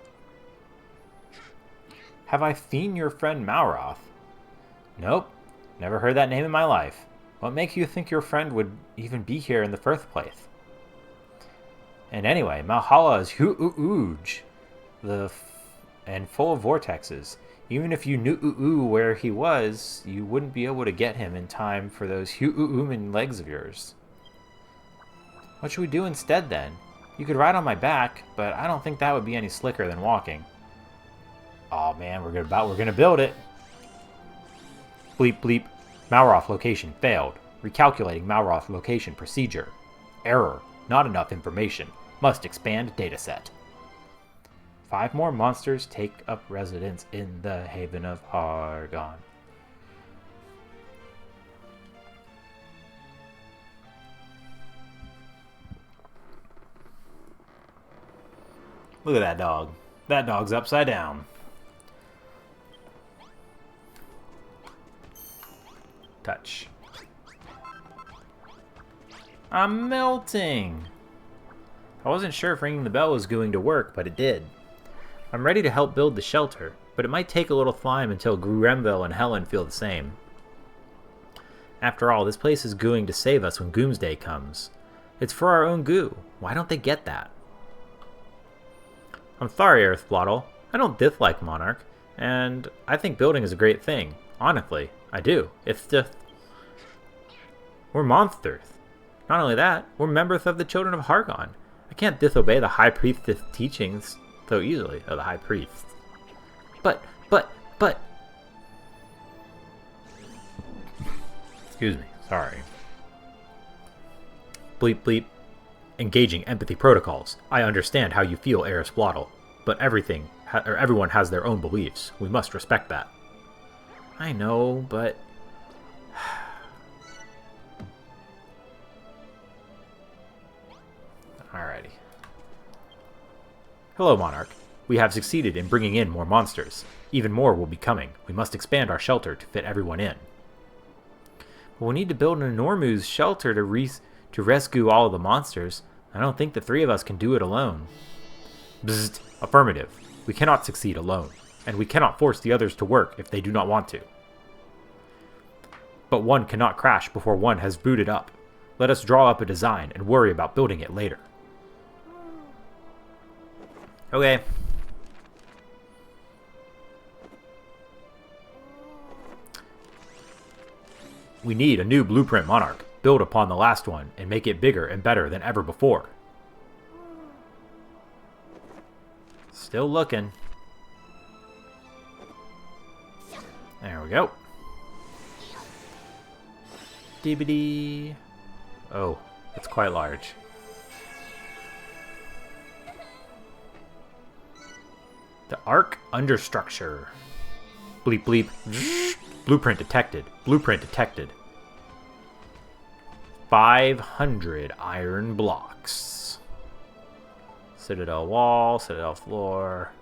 Have I seen your friend Malroth? Nope, never heard that name in my life. What makes you think your friend would even be here in the first place? And anyway, Malhalla is huge, and full of vortexes. Even if you knew where he was, you wouldn't be able to get him in time for those human legs of yours. What should we do instead then? You could ride on my back, but I don't think that would be any slicker than walking. Oh man, we're gonna build it. Bleep bleep. Malroth location failed. Recalculating Malroth location procedure. Error. Not enough information. Must expand dataset. 5 more monsters take up residence in the Haven of Hargon. Look at that dog. That dog's upside down. Touch. I'm melting! I wasn't sure if ringing the bell was going to work, but it did. I'm ready to help build the shelter, but it might take a little time until Guremville and Helen feel the same. After all, this place is going to save us when Doomsday comes. It's for our own goo. Why don't they get that? I'm sorry, Earthblottle. I don't dislike Monarch, and I think building is a great thing. Honestly, I do. It's just... we're monsters. Not only that, we're members of the Children of Hargon. I can't disobey the High Priestess' teachings so easily, or the High Priest. But... Excuse me, sorry. Bleep bleep. Engaging empathy protocols. I understand how you feel, Erisblottle, but everyone has their own beliefs. We must respect that. I know, but... Alrighty. Hello, Monarch. We have succeeded in bringing in more monsters. Even more will be coming. We must expand our shelter to fit everyone in. But we need to build an enormous shelter to rescue all of the monsters. I don't think the 3 of us can do it alone. Bzzzt. Affirmative. We cannot succeed alone, and we cannot force the others to work if they do not want to. But one cannot crash before one has booted up. Let us draw up a design and worry about building it later. Okay. We need a new blueprint, Monarch. Build upon the last one and make it bigger and better than ever before. Still looking. go. Dibbity. Oh, it's quite large. The Ark understructure. Bleep bleep. Blueprint detected. Blueprint detected. 500 iron blocks. Citadel wall, citadel floor.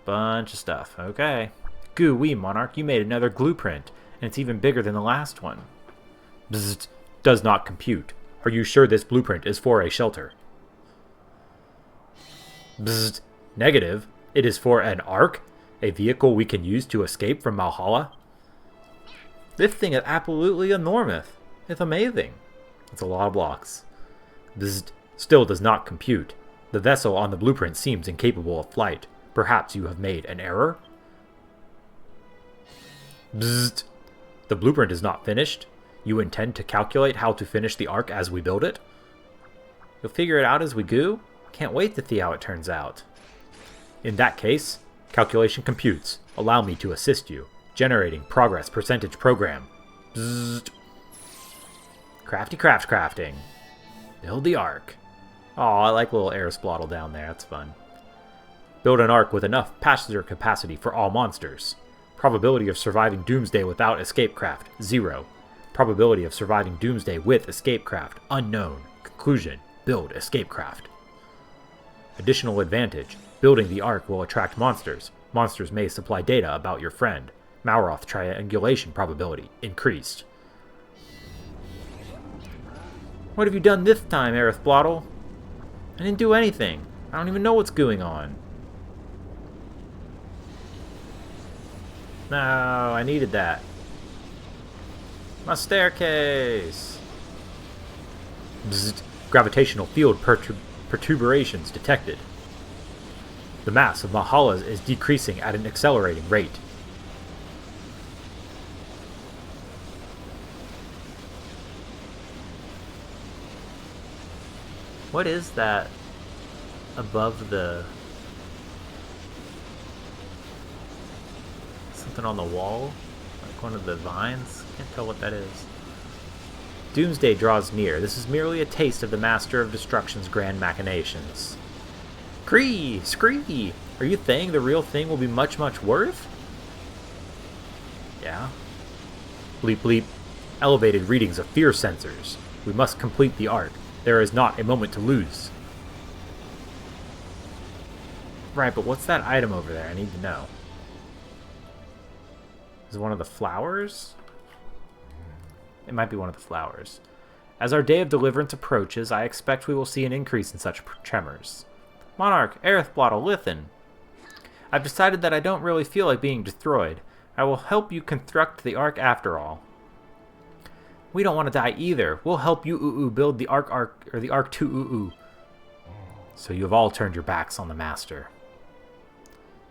Bunch of stuff. Okay. Goo-wee, Monarch, you made another blueprint, and it's even bigger than the last one. Bzzzt. Does not compute. Are you sure this blueprint is for a shelter? Bzzzt. Negative. It is for an Ark? A vehicle we can use to escape from Valhalla? This thing is absolutely enormous. It's amazing. It's a lot of blocks. Bzzzt. Still does not compute. The vessel on the blueprint seems incapable of flight. Perhaps you have made an error? Bzzzt. The blueprint is not finished. You intend to calculate how to finish the Ark as we build it? You'll figure it out as we go? Can't wait to see how it turns out. In that case, calculation computes. Allow me to assist you. Generating progress percentage program. Bzzzt. Crafty craft crafting. Build the Ark. Aw, I like little Aerosploddle down there. That's fun. Build an Ark with enough passenger capacity for all monsters. Probability of surviving Doomsday without escape craft, 0. Probability of surviving Doomsday with escape craft, unknown. Conclusion, build escape craft. Additional advantage, building the Ark will attract monsters. Monsters may supply data about your friend. Malroth triangulation probability, increased. What have you done this time, Aerosploddle? I didn't do anything. I don't even know what's going on. No, I needed that. My staircase! Bzzzt. Gravitational field perturbations detected. The mass of Valhalla is decreasing at an accelerating rate. What is that above the... something on the wall? Like one of the vines? Can't tell what that is. Doomsday draws near. This is merely a taste of the Master of Destruction's grand machinations. Cree! Scree! Are you saying the real thing will be much, much worse? Yeah. Bleep bleep. Elevated readings of fear sensors. We must complete the Ark. There is not a moment to lose. Right, but what's that item over there? I need to know. Is it one of the flowers? It might be one of the flowers. As our day of deliverance approaches, I expect we will see an increase in such tremors. Monarch, Aerosploddle, listen. I've decided that I don't really feel like being destroyed. I will help you construct the Ark after all. We don't want to die either. We'll help you build the Ark or the Ark to So you have all turned your backs on the Master.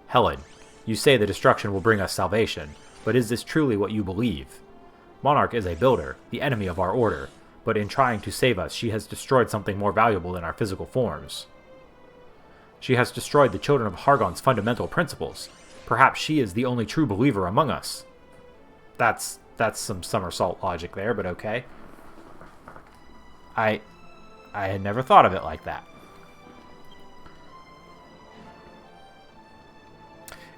Helen, you say the destruction will bring us salvation, but is this truly what you believe? Monarch is a builder, the enemy of our order, but in trying to save us, she has destroyed something more valuable than our physical forms. She has destroyed the children of Hargon's fundamental principles. Perhaps she is the only true believer among us. That's some somersault logic there, but okay. I had never thought of it like that.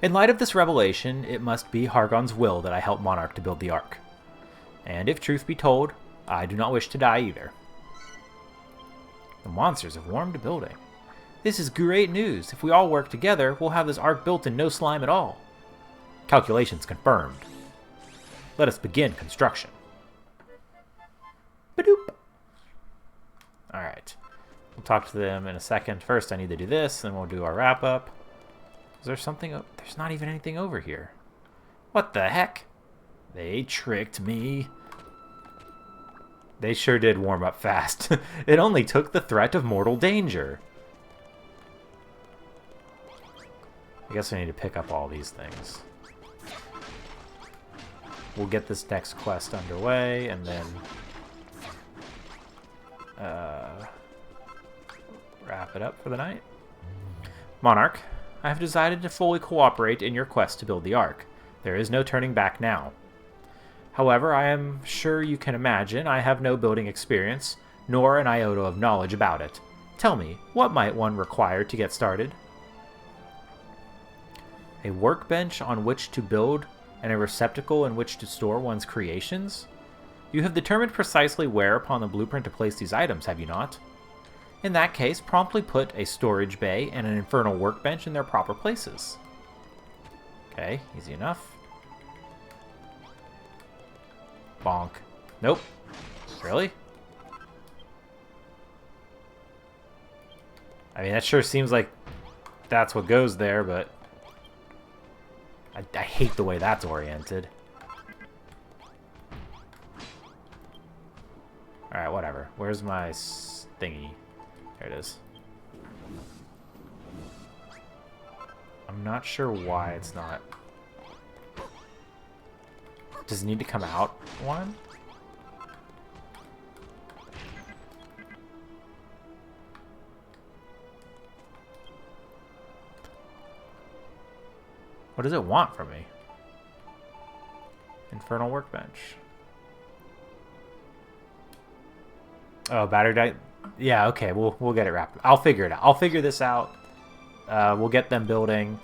In light of this revelation, it must be Hargon's will that I help Monarch to build the Ark. And if truth be told, I do not wish to die either. The monsters have warmed the building. This is great news. If we all work together, we'll have this Ark built in no slime at all. Calculations confirmed. Let us begin construction. Badoop. Alright. We'll talk to them in a second. First, I need to do this, then we'll do our wrap-up. Is there something... There's not even anything over here. What the heck? They tricked me. They sure did warm up fast. It only took the threat of mortal danger. I guess I need to pick up all these things. We'll get this next quest underway, and then wrap it up for the night. Monarch, I have decided to fully cooperate in your quest to build the Ark. There is no turning back now. However, I am sure you can imagine I have no building experience, nor an iota of knowledge about it. Tell me, what might one require to get started? A workbench on which to build and a receptacle in which to store one's creations? You have determined precisely where upon the blueprint to place these items, have you not? In that case, promptly put a storage bay and an infernal workbench in their proper places. Okay, easy enough. Bonk. Nope. Really? I mean, that sure seems like that's what goes there, but I hate the way that's oriented. Alright, whatever. Where's my thingy? There it is. I'm not sure why it's not. Does it need to come out one? What does it want from me? Infernal workbench. Oh, battery die. Yeah, okay, we'll get it wrapped. I'll figure it out. I'll figure this out. We'll get them building,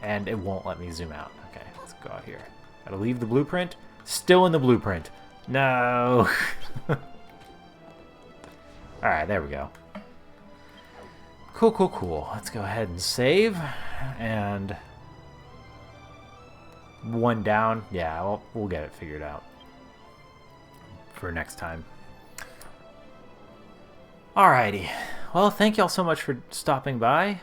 and it won't let me zoom out. Okay, let's go out here. Gotta leave the blueprint. Still in the blueprint. No. Alright, there we go. Cool, cool, cool. Let's go ahead and save. And one down. Yeah, we'll get it figured out for next time. Alrighty. Well, thank y'all so much for stopping by.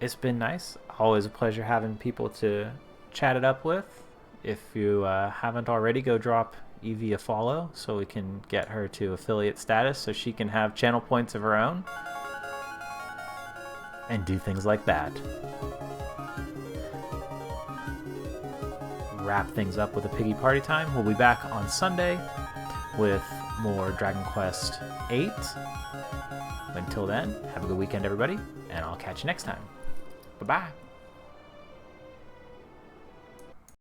It's been nice. Always a pleasure having people to chat it up with. If you haven't already, go drop Evie a follow so we can get her to affiliate status so she can have channel points of her own and do things like that. Wrap things up with a piggy party time. We'll be back on Sunday with more Dragon Quest VIII. Until then, have a good weekend, everybody, and I'll catch you next time. Bye-bye.